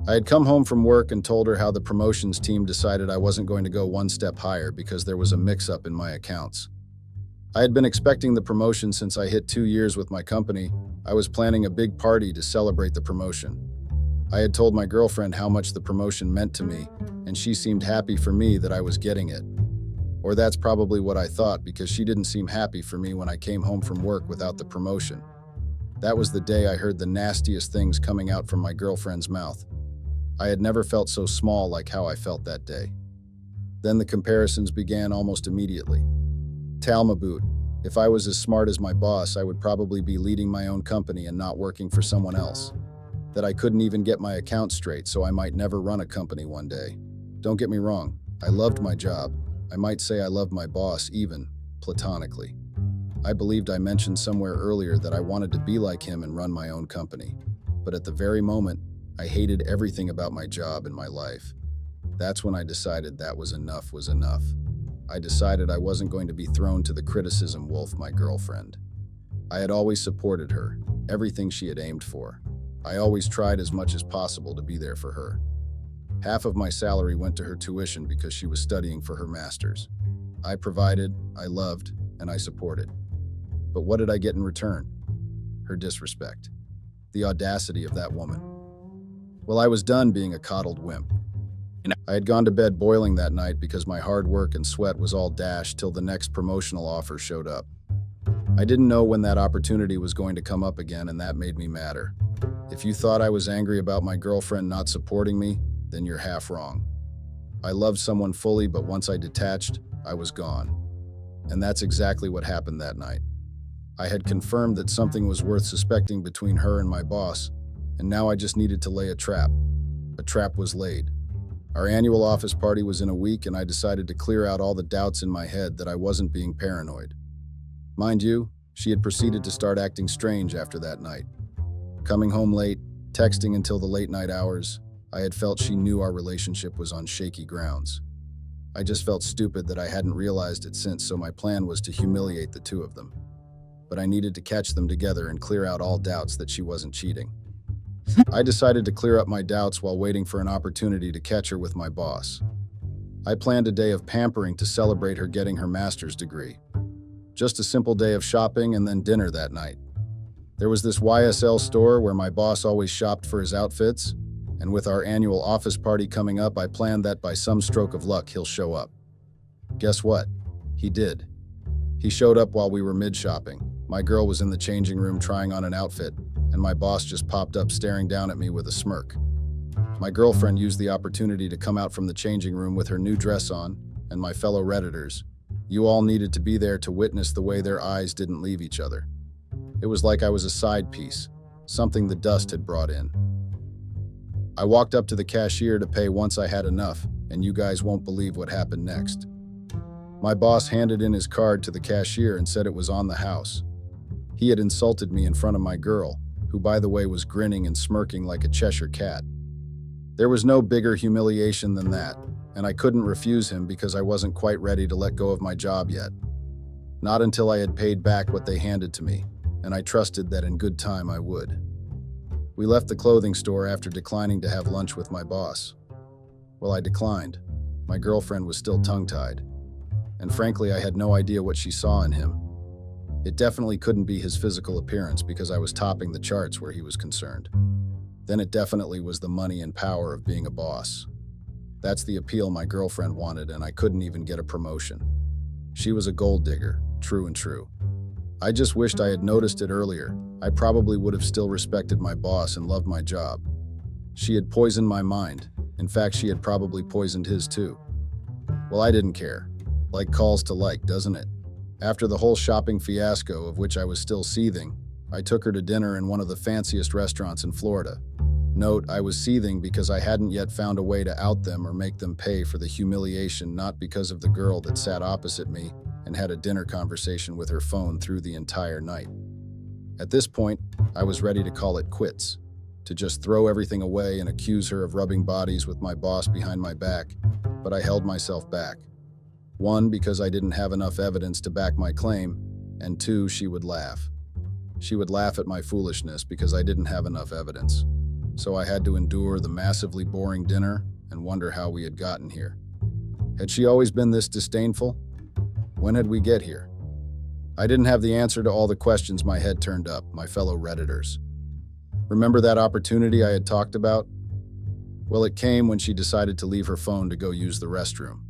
I had come home from work and told her how the promotions team decided I wasn't going to go one step higher because there was a mix-up in my accounts. I had been expecting the promotion since I hit 2 years with my company. I was planning a big party to celebrate the promotion. I had told my girlfriend how much the promotion meant to me, and she seemed happy for me that I was getting it. Or that's probably what I thought because she didn't seem happy for me when I came home from work without the promotion. That was the day I heard the nastiest things coming out from my girlfriend's mouth. I had never felt so small like how I felt that day. Then the comparisons began almost immediately. Talmaboot, if I was as smart as my boss, I would probably be leading my own company and not working for someone else. That I couldn't even get my accounts straight, so I might never run a company one day. Don't get me wrong, I loved my job. I might say I loved my boss even, platonically. I believed I mentioned somewhere earlier that I wanted to be like him and run my own company. But at the very moment, I hated everything about my job and my life. That's when I decided that was enough was enough. I decided I wasn't going to be thrown to the criticism wolf, my girlfriend. I had always supported her, everything she had aimed for. I always tried as much as possible to be there for her. Half of my salary went to her tuition because she was studying for her master's. I provided, I loved, and I supported. But what did I get in return? Her disrespect. The audacity of that woman. Well, I was done being a coddled wimp. I had gone to bed boiling that night because my hard work and sweat was all dashed till the next promotional offer showed up. I didn't know when that opportunity was going to come up again, and that made me madder. If you thought I was angry about my girlfriend not supporting me, then you're half wrong. I loved someone fully, but once I detached, I was gone. And that's exactly what happened that night. I had confirmed that something was worth suspecting between her and my boss, and now I just needed to lay a trap. A trap was laid. Our annual office party was in a week, and I decided to clear out all the doubts in my head that I wasn't being paranoid. Mind you, she had proceeded to start acting strange after that night. Coming home late, texting until the late night hours, I had felt she knew our relationship was on shaky grounds. I just felt stupid that I hadn't realized it since, so my plan was to humiliate the two of them. But I needed to catch them together and clear out all doubts that she wasn't cheating. I decided to clear up my doubts while waiting for an opportunity to catch her with my boss. I planned a day of pampering to celebrate her getting her master's degree. Just a simple day of shopping and then dinner that night. There was this YSL store where my boss always shopped for his outfits, and with our annual office party coming up, I planned that by some stroke of luck he'll show up. Guess what? He did. He showed up while we were mid-shopping. My girl was in the changing room trying on an outfit, and my boss just popped up staring down at me with a smirk. My girlfriend used the opportunity to come out from the changing room with her new dress on, and my fellow Redditors, you all needed to be there to witness the way their eyes didn't leave each other. It was like I was a side piece, something the dust had brought in. I walked up to the cashier to pay once I had enough, and you guys won't believe what happened next. My boss handed in his card to the cashier and said it was on the house. He had insulted me in front of my girl, who, by the way, was grinning and smirking like a Cheshire cat. There was no bigger humiliation than that, and I couldn't refuse him because I wasn't quite ready to let go of my job yet. Not until I had paid back what they handed to me, and I trusted that in good time I would. We left the clothing store after declining to have lunch with my boss. Well, I declined. My girlfriend was still tongue-tied, and frankly, I had no idea what she saw in him. It definitely couldn't be his physical appearance because I was topping the charts where he was concerned. Then it definitely was the money and power of being a boss. That's the appeal my girlfriend wanted, and I couldn't even get a promotion. She was a gold digger, true and true. I just wished I had noticed it earlier. I probably would have still respected my boss and loved my job. She had poisoned my mind. In fact, she had probably poisoned his too. Well, I didn't care. Like calls to like, doesn't it? After the whole shopping fiasco, of which I was still seething, I took her to dinner in one of the fanciest restaurants in Florida. Note, I was seething because I hadn't yet found a way to out them or make them pay for the humiliation, not because of the girl that sat opposite me and had a dinner conversation with her phone through the entire night. At this point, I was ready to call it quits, to just throw everything away and accuse her of rubbing bodies with my boss behind my back, but I held myself back. One, because I didn't have enough evidence to back my claim, and two, she would laugh. She would laugh at my foolishness because I didn't have enough evidence. So I had to endure the massively boring dinner and wonder how we had gotten here. Had she always been this disdainful? When had we get here? I didn't have the answer to all the questions my head turned up, my fellow Redditors. Remember that opportunity I had talked about? Well, it came when she decided to leave her phone to go use the restroom.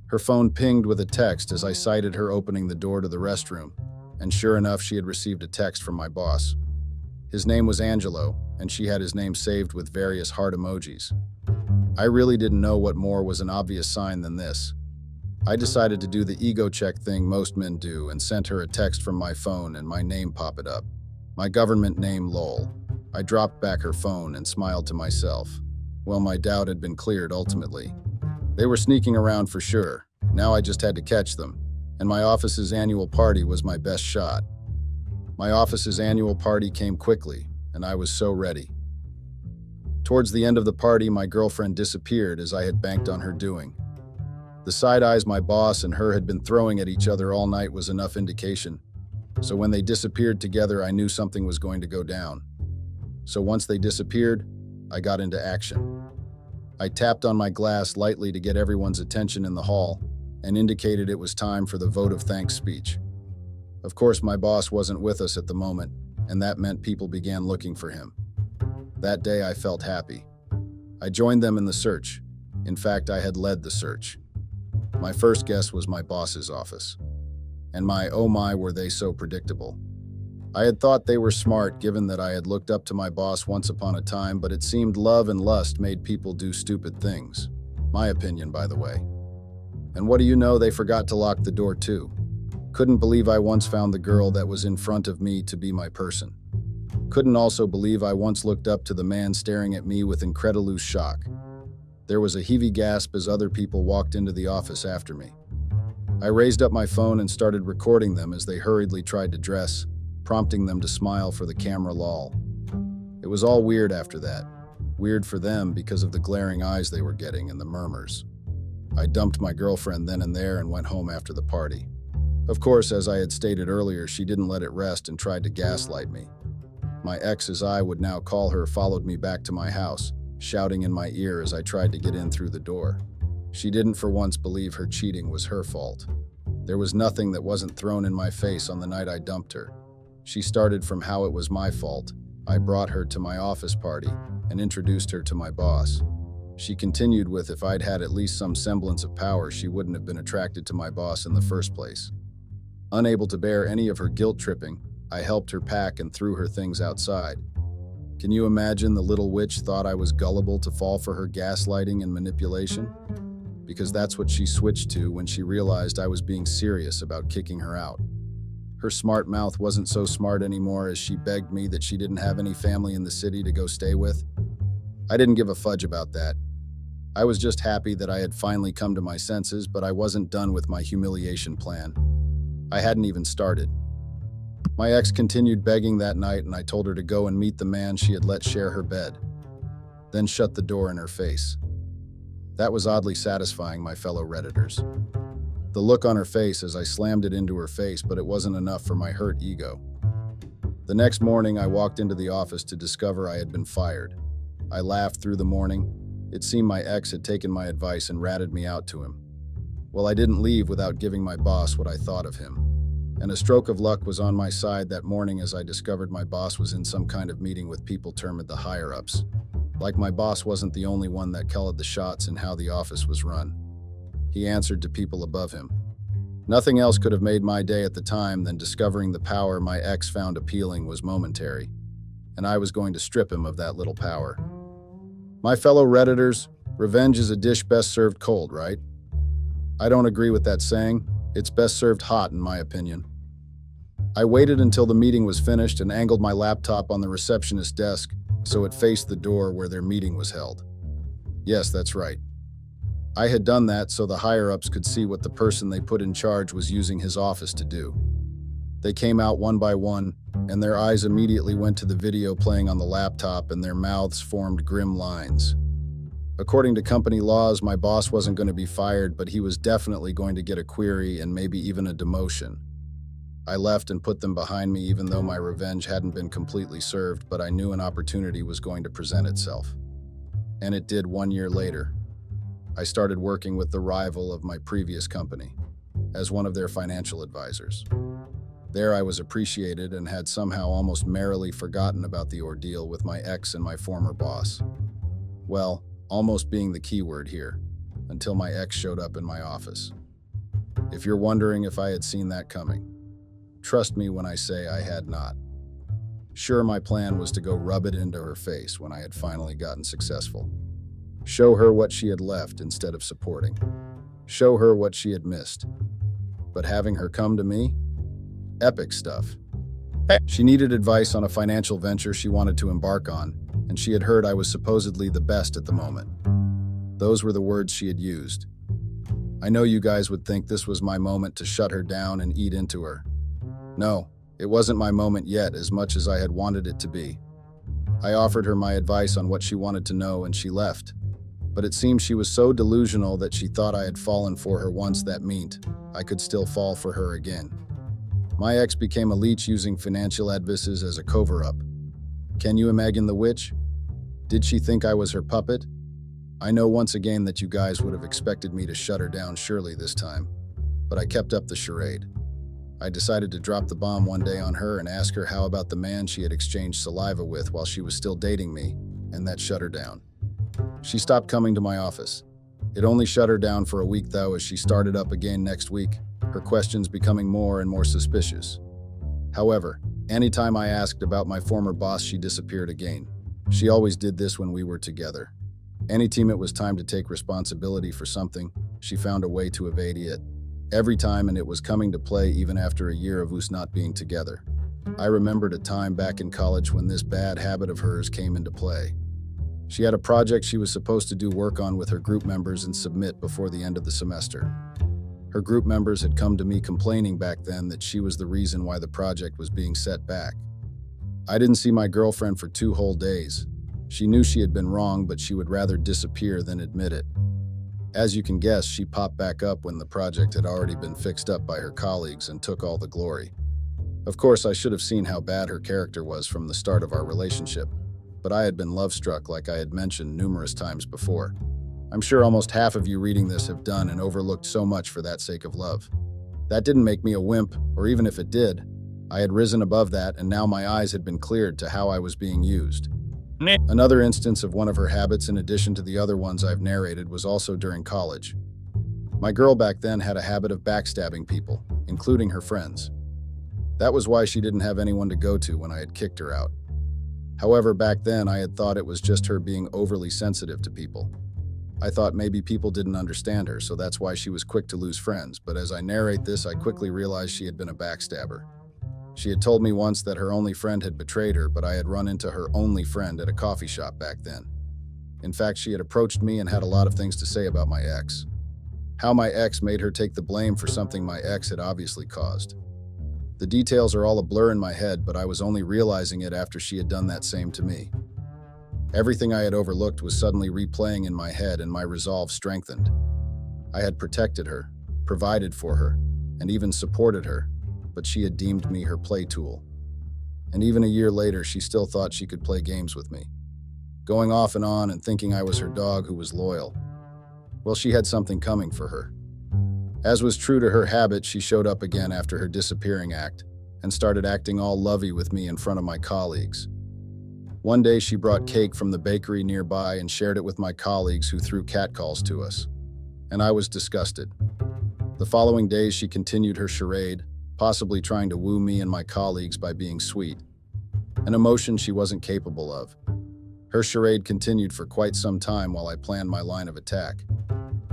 Her phone pinged with a text as I sighted her opening the door to the restroom, and sure enough, she had received a text from my boss. His name was Angelo, and she had his name saved with various heart emojis. I really didn't know what more was an obvious sign than this. I decided to do the ego check thing most men do and sent her a text from my phone and my name popped up. My government name, lol. I dropped back her phone and smiled to myself. Well, my doubt had been cleared ultimately. They were sneaking around for sure. Now I just had to catch them, and my office's annual party was my best shot. My office's annual party came quickly, and I was so ready. Towards the end of the party, my girlfriend disappeared as I had banked on her doing. The side eyes my boss and her had been throwing at each other all night was enough indication. So when they disappeared together, I knew something was going to go down. So once they disappeared, I got into action. I tapped on my glass lightly to get everyone's attention in the hall and indicated it was time for the vote of thanks speech. Of course, my boss wasn't with us at the moment, and that meant people began looking for him. That day, I felt happy. I joined them in the search. In fact, I had led the search. My first guess was my boss's office. And oh my, were they so predictable. I had thought they were smart given that I had looked up to my boss once upon a time, but it seemed love and lust made people do stupid things. My opinion, by the way. And what do you know, they forgot to lock the door too. Couldn't believe I once found the girl that was in front of me to be my person. Couldn't also believe I once looked up to the man staring at me with incredulous shock. There was a heavy gasp as other people walked into the office after me. I raised up my phone and started recording them as they hurriedly tried to dress, prompting them to smile for the camera lol. It was all weird after that. Weird for them because of the glaring eyes they were getting and the murmurs. I dumped my girlfriend then and there and went home after the party. Of course, as I had stated earlier, she didn't let it rest and tried to gaslight me. My ex, as I would now call her, followed me back to my house, shouting in my ear as I tried to get in through the door. She didn't for once believe her cheating was her fault. There was nothing that wasn't thrown in my face on the night I dumped her. She started from how it was my fault. I brought her to my office party and introduced her to my boss. She continued with if I'd had at least some semblance of power, she wouldn't have been attracted to my boss in the first place. Unable to bear any of her guilt tripping, I helped her pack and threw her things outside. Can you imagine the little witch thought I was gullible to fall for her gaslighting and manipulation? Because that's what she switched to when she realized I was being serious about kicking her out. Her smart mouth wasn't so smart anymore as she begged me that she didn't have any family in the city to go stay with. I didn't give a fudge about that. I was just happy that I had finally come to my senses, but I wasn't done with my humiliation plan. I hadn't even started. My ex continued begging that night, and I told her to go and meet the man she had let share her bed, then shut the door in her face. That was oddly satisfying, my fellow Redditors. The look on her face as I slammed it into her face, but it wasn't enough for my hurt ego. The next morning, I walked into the office to discover I had been fired. I laughed through the morning. It seemed my ex had taken my advice and ratted me out to him. Well, I didn't leave without giving my boss what I thought of him. And a stroke of luck was on my side that morning as I discovered my boss was in some kind of meeting with people termed the higher-ups. Like my boss wasn't the only one that called the shots in how the office was run. He answered to people above him. Nothing else could have made my day at the time than discovering the power my ex found appealing was momentary, and I was going to strip him of that little power. My fellow Redditors, revenge is a dish best served cold, right? I don't agree with that saying. It's best served hot, in my opinion. I waited until the meeting was finished and angled my laptop on the receptionist's desk so it faced the door where their meeting was held. Yes, that's right. I had done that so the higher-ups could see what the person they put in charge was using his office to do. They came out one by one, and their eyes immediately went to the video playing on the laptop, and their mouths formed grim lines. According to company laws, my boss wasn't going to be fired, but he was definitely going to get a query and maybe even a demotion. I left and put them behind me even though my revenge hadn't been completely served, but I knew an opportunity was going to present itself. And it did 1 year later. I started working with the rival of my previous company as one of their financial advisors. There I was appreciated and had somehow almost merrily forgotten about the ordeal with my ex and my former boss. Well, almost being the key word here, until my ex showed up in my office. If you're wondering if I had seen that coming, trust me when I say I had not. Sure, my plan was to go rub it into her face when I had finally gotten successful. Show her what she had left instead of supporting. Show her what she had missed. But having her come to me? Epic stuff. She needed advice on a financial venture she wanted to embark on, and she had heard I was supposedly the best at the moment. Those were the words she had used. I know you guys would think this was my moment to shut her down and eat into her. No, it wasn't my moment yet as much as I had wanted it to be. I offered her my advice on what she wanted to know and she left. But it seemed she was so delusional that she thought I had fallen for her once that meant I could still fall for her again. My ex became a leech using financial advices as a cover-up. Can you imagine the witch? Did she think I was her puppet? I know once again that you guys would have expected me to shut her down surely this time, but I kept up the charade. I decided to drop the bomb one day on her and ask her how about the man she had exchanged saliva with while she was still dating me, and that shut her down. She stopped coming to my office. It only shut her down for a week though, as she started up again next week, her questions becoming more and more suspicious. However, anytime I asked about my former boss, she disappeared again. She always did this when we were together. Anytime it was time to take responsibility for something, she found a way to evade it. Every time, and it was coming to play even after a year of us not being together. I remembered a time back in college when this bad habit of hers came into play. She had a project she was supposed to do work on with her group members and submit before the end of the semester. Her group members had come to me complaining back then that she was the reason why the project was being set back. I didn't see my girlfriend for 2 whole days. She knew she had been wrong, but she would rather disappear than admit it. As you can guess, she popped back up when the project had already been fixed up by her colleagues and took all the glory. Of course, I should have seen how bad her character was from the start of our relationship, but I had been love-struck like I had mentioned numerous times before. I'm sure almost half of you reading this have done and overlooked so much for that sake of love. That didn't make me a wimp, or even if it did, I had risen above that and now my eyes had been cleared to how I was being used. Another instance of one of her habits in addition to the other ones I've narrated was also during college. My girl back then had a habit of backstabbing people, including her friends. That was why she didn't have anyone to go to when I had kicked her out. However, back then I had thought it was just her being overly sensitive to people. I thought maybe people didn't understand her, so that's why she was quick to lose friends, but as I narrate this, I quickly realized she had been a backstabber. She had told me once that her only friend had betrayed her, but I had run into her only friend at a coffee shop back then. In fact, she had approached me and had a lot of things to say about my ex. How my ex made her take the blame for something my ex had obviously caused. The details are all a blur in my head, but I was only realizing it after she had done that same to me. Everything I had overlooked was suddenly replaying in my head, and my resolve strengthened. I had protected her, provided for her, and even supported her, but she had deemed me her play tool. And even a year later, she still thought she could play games with me, going off and on and thinking I was her dog who was loyal. Well, she had something coming for her. As was true to her habit, she showed up again after her disappearing act and started acting all lovey with me in front of my colleagues. One day, she brought cake from the bakery nearby and shared it with my colleagues, who threw catcalls to us, and I was disgusted. The following days, she continued her charade, possibly trying to woo me and my colleagues by being sweet, an emotion she wasn't capable of. Her charade continued for quite some time while I planned my line of attack.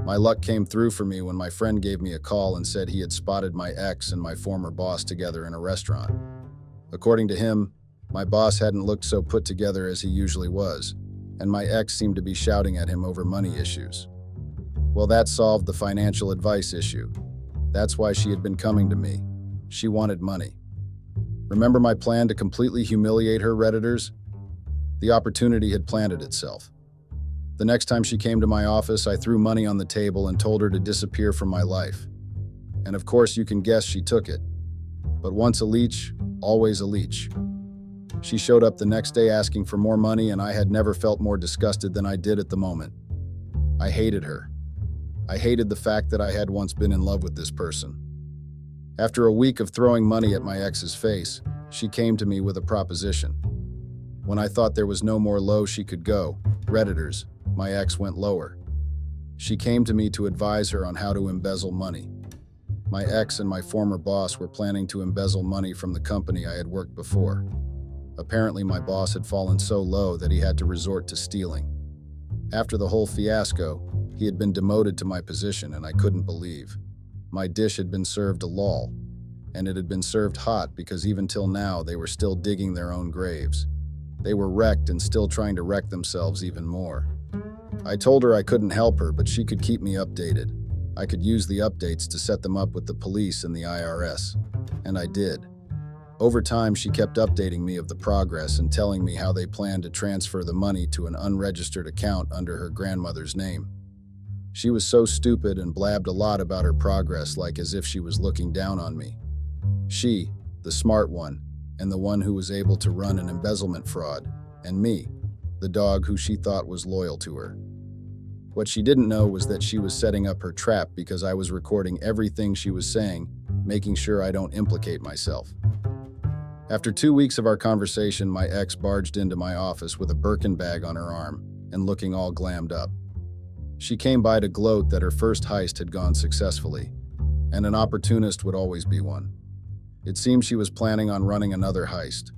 My luck came through for me when my friend gave me a call and said he had spotted my ex and my former boss together in a restaurant. According to him, my boss hadn't looked so put together as he usually was, and my ex seemed to be shouting at him over money issues. Well, that solved the financial advice issue. That's why she had been coming to me. She wanted money. Remember my plan to completely humiliate her, Redditors? The opportunity had planted itself. The next time she came to my office, I threw money on the table and told her to disappear from my life. And of course, you can guess she took it. But once a leech, always a leech. She showed up the next day asking for more money, and I had never felt more disgusted than I did at the moment. I hated her. I hated the fact that I had once been in love with this person. After a week of throwing money at my ex's face, she came to me with a proposition. When I thought there was no more low she could go, Redditors, my ex went lower. She came to me to advise her on how to embezzle money. My ex and my former boss were planning to embezzle money from the company I had worked before. Apparently, my boss had fallen so low that he had to resort to stealing. After the whole fiasco, he had been demoted to my position, and I couldn't believe. My dish had been served a lull, and it had been served hot because even till now they were still digging their own graves. They were wrecked and still trying to wreck themselves even more. I told her I couldn't help her, but she could keep me updated. I could use the updates to set them up with the police and the IRS, and I did. Over time, she kept updating me of the progress and telling me how they planned to transfer the money to an unregistered account under her grandmother's name. She was so stupid and blabbed a lot about her progress, like as if she was looking down on me. She, the smart one, and the one who was able to run an embezzlement fraud, and me, the dog who she thought was loyal to her. What she didn't know was that she was setting up her trap because I was recording everything she was saying, making sure I don't implicate myself. After 2 weeks of our conversation, my ex barged into my office with a Birkin bag on her arm and looking all glammed up. She came by to gloat that her first heist had gone successfully, and an opportunist would always be one. It seemed she was planning on running another heist.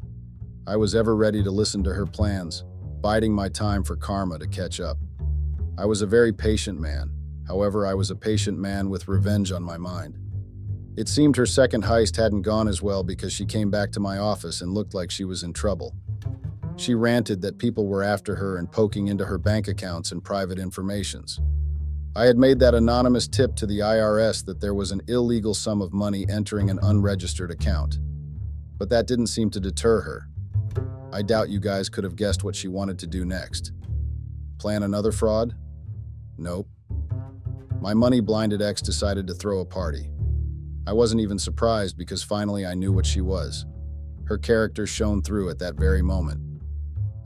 I was ever ready to listen to her plans, biding my time for karma to catch up. I was a very patient man. However, I was a patient man with revenge on my mind. It seemed her second heist hadn't gone as well because she came back to my office and looked like she was in trouble. She ranted that people were after her and poking into her bank accounts and private informations. I had made that anonymous tip to the IRS that there was an illegal sum of money entering an unregistered account. But that didn't seem to deter her. I doubt you guys could have guessed what she wanted to do next. Plan another fraud? Nope. My money-blinded ex decided to throw a party. I wasn't even surprised because finally I knew what she was. Her character shone through at that very moment.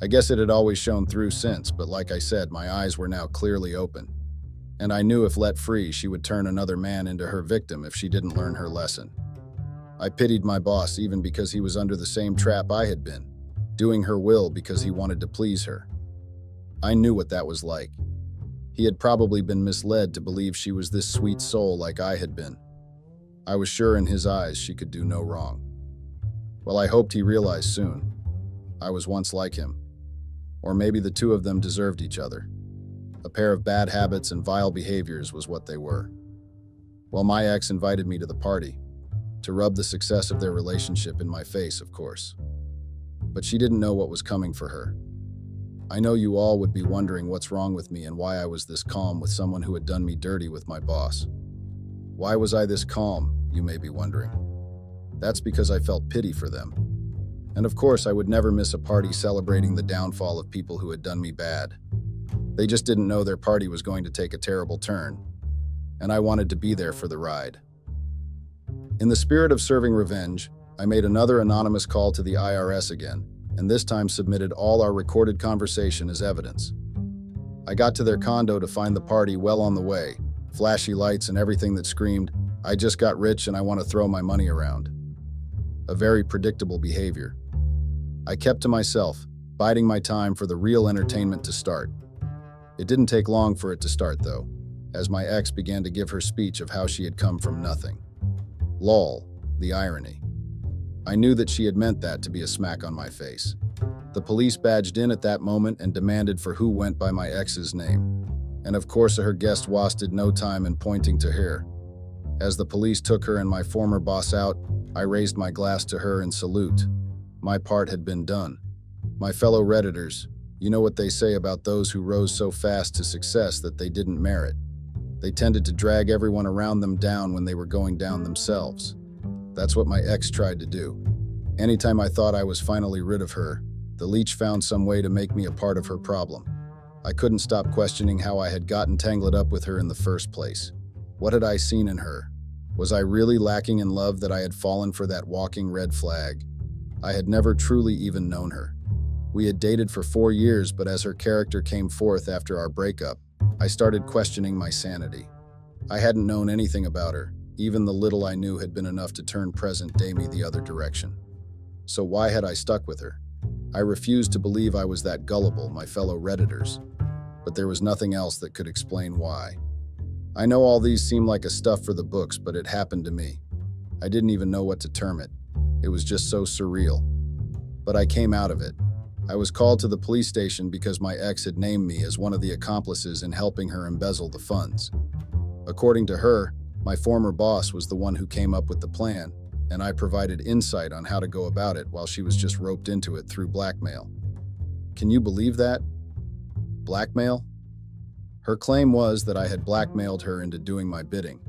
I guess it had always shown through since, but like I said, my eyes were now clearly open. And I knew if let free, she would turn another man into her victim if she didn't learn her lesson. I pitied my boss even because he was under the same trap I had been, doing her will because he wanted to please her. I knew what that was like. He had probably been misled to believe she was this sweet soul like I had been. I was sure in his eyes she could do no wrong. Well, I hoped he realized soon. I was once like him. Or maybe the two of them deserved each other. A pair of bad habits and vile behaviors was what they were. Well, my ex invited me to the party, to rub the success of their relationship in my face, of course. But she didn't know what was coming for her. I know you all would be wondering what's wrong with me and why I was this calm with someone who had done me dirty with my boss. Why was I this calm, you may be wondering. That's because I felt pity for them. And of course, I would never miss a party celebrating the downfall of people who had done me bad. They just didn't know their party was going to take a terrible turn, and I wanted to be there for the ride. In the spirit of serving revenge, I made another anonymous call to the IRS again, and this time submitted all our recorded conversation as evidence. I got to their condo to find the party well on the way, flashy lights and everything that screamed, "I just got rich and I want to throw my money around." A very predictable behavior. I kept to myself, biding my time for the real entertainment to start. It didn't take long for it to start, though, as my ex began to give her speech of how she had come from nothing. Lol, the irony. I knew that she had meant that to be a smack on my face. The police badged in at that moment and demanded for who went by my ex's name. And of course her guest wasted no time in pointing to her. As the police took her and my former boss out, I raised my glass to her in salute. My part had been done. My fellow Redditors, you know what they say about those who rose so fast to success that they didn't merit. They tended to drag everyone around them down when they were going down themselves. That's what my ex tried to do. Anytime I thought I was finally rid of her, the leech found some way to make me a part of her problem. I couldn't stop questioning how I had gotten tangled up with her in the first place. What had I seen in her? Was I really lacking in love that I had fallen for that walking red flag? I had never truly even known her. We had dated for 4 years, but as her character came forth after our breakup, I started questioning my sanity. I hadn't known anything about her. Even the little I knew had been enough to turn present day me the other direction. So why had I stuck with her? I refused to believe I was that gullible, my fellow Redditors. But there was nothing else that could explain why. I know all these seem like a stuff for the books, but it happened to me. I didn't even know what to term it. It was just so surreal. But I came out of it. I was called to the police station because my ex had named me as one of the accomplices in helping her embezzle the funds. According to her, my former boss was the one who came up with the plan, and I provided insight on how to go about it while she was just roped into it through blackmail. Can you believe that? Blackmail? Her claim was that I had blackmailed her into doing my bidding.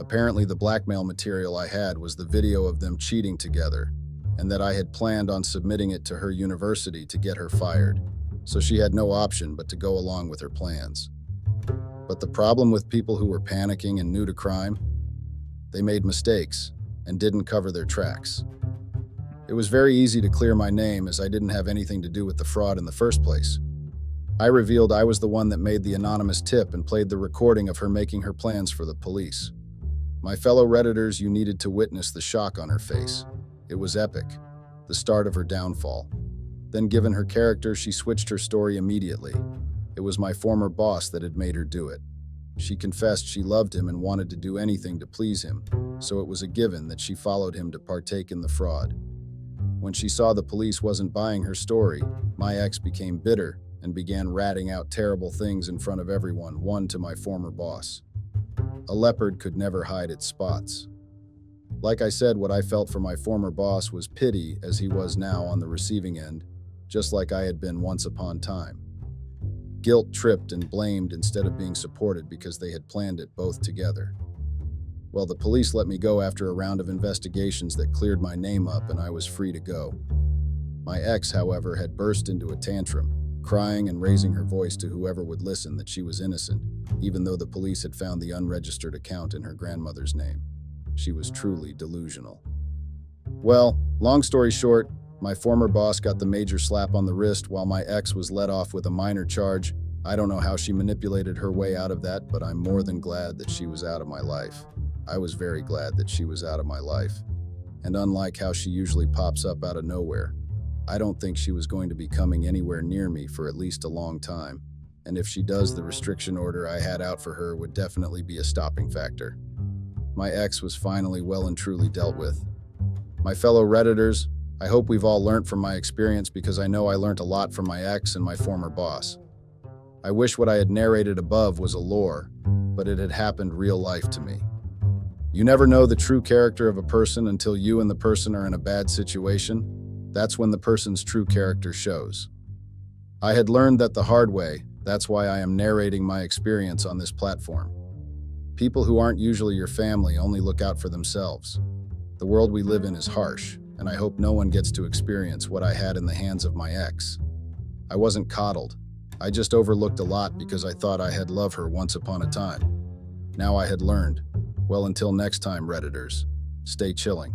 Apparently, the blackmail material I had was the video of them cheating together, and that I had planned on submitting it to her university to get her fired, so she had no option but to go along with her plans. But the problem with people who were panicking and new to crime? They made mistakes and didn't cover their tracks. It was very easy to clear my name as I didn't have anything to do with the fraud in the first place. I revealed I was the one that made the anonymous tip and played the recording of her making her plans for the police. My fellow Redditors, you needed to witness the shock on her face. It was epic, the start of her downfall. Then, given her character, she switched her story immediately. It was my former boss that had made her do it. She confessed she loved him and wanted to do anything to please him, so it was a given that she followed him to partake in the fraud. When she saw the police wasn't buying her story, my ex became bitter and began ratting out terrible things in front of everyone, one to my former boss. A leopard could never hide its spots. Like I said, what I felt for my former boss was pity, as he was now on the receiving end, just like I had been once upon time. Guilt tripped and blamed instead of being supported because they had planned it both together. Well, the police let me go after a round of investigations that cleared my name up and I was free to go. My ex, however, had burst into a tantrum, crying and raising her voice to whoever would listen that she was innocent, even though the police had found the unregistered account in her grandmother's name. She was truly delusional. Well, long story short, my former boss got the major slap on the wrist while my ex was let off with a minor charge. I don't know how she manipulated her way out of that, but I'm more than glad that she was out of my life. I was very glad that she was out of my life. And unlike how she usually pops up out of nowhere, I don't think she was going to be coming anywhere near me for at least a long time. And if she does, the restriction order I had out for her would definitely be a stopping factor. My ex was finally well and truly dealt with. My fellow Redditors, I hope we've all learned from my experience because I know I learned a lot from my ex and my former boss. I wish what I had narrated above was a lore, but it had happened real life to me. You never know the true character of a person until you and the person are in a bad situation. That's when the person's true character shows. I had learned that the hard way. That's why I am narrating my experience on this platform. People who aren't usually your family only look out for themselves. The world we live in is harsh, and I hope no one gets to experience what I had in the hands of my ex. I wasn't coddled. I just overlooked a lot because I thought I had loved her once upon a time. Now I had learned. Well, until next time, Redditors, stay chilling.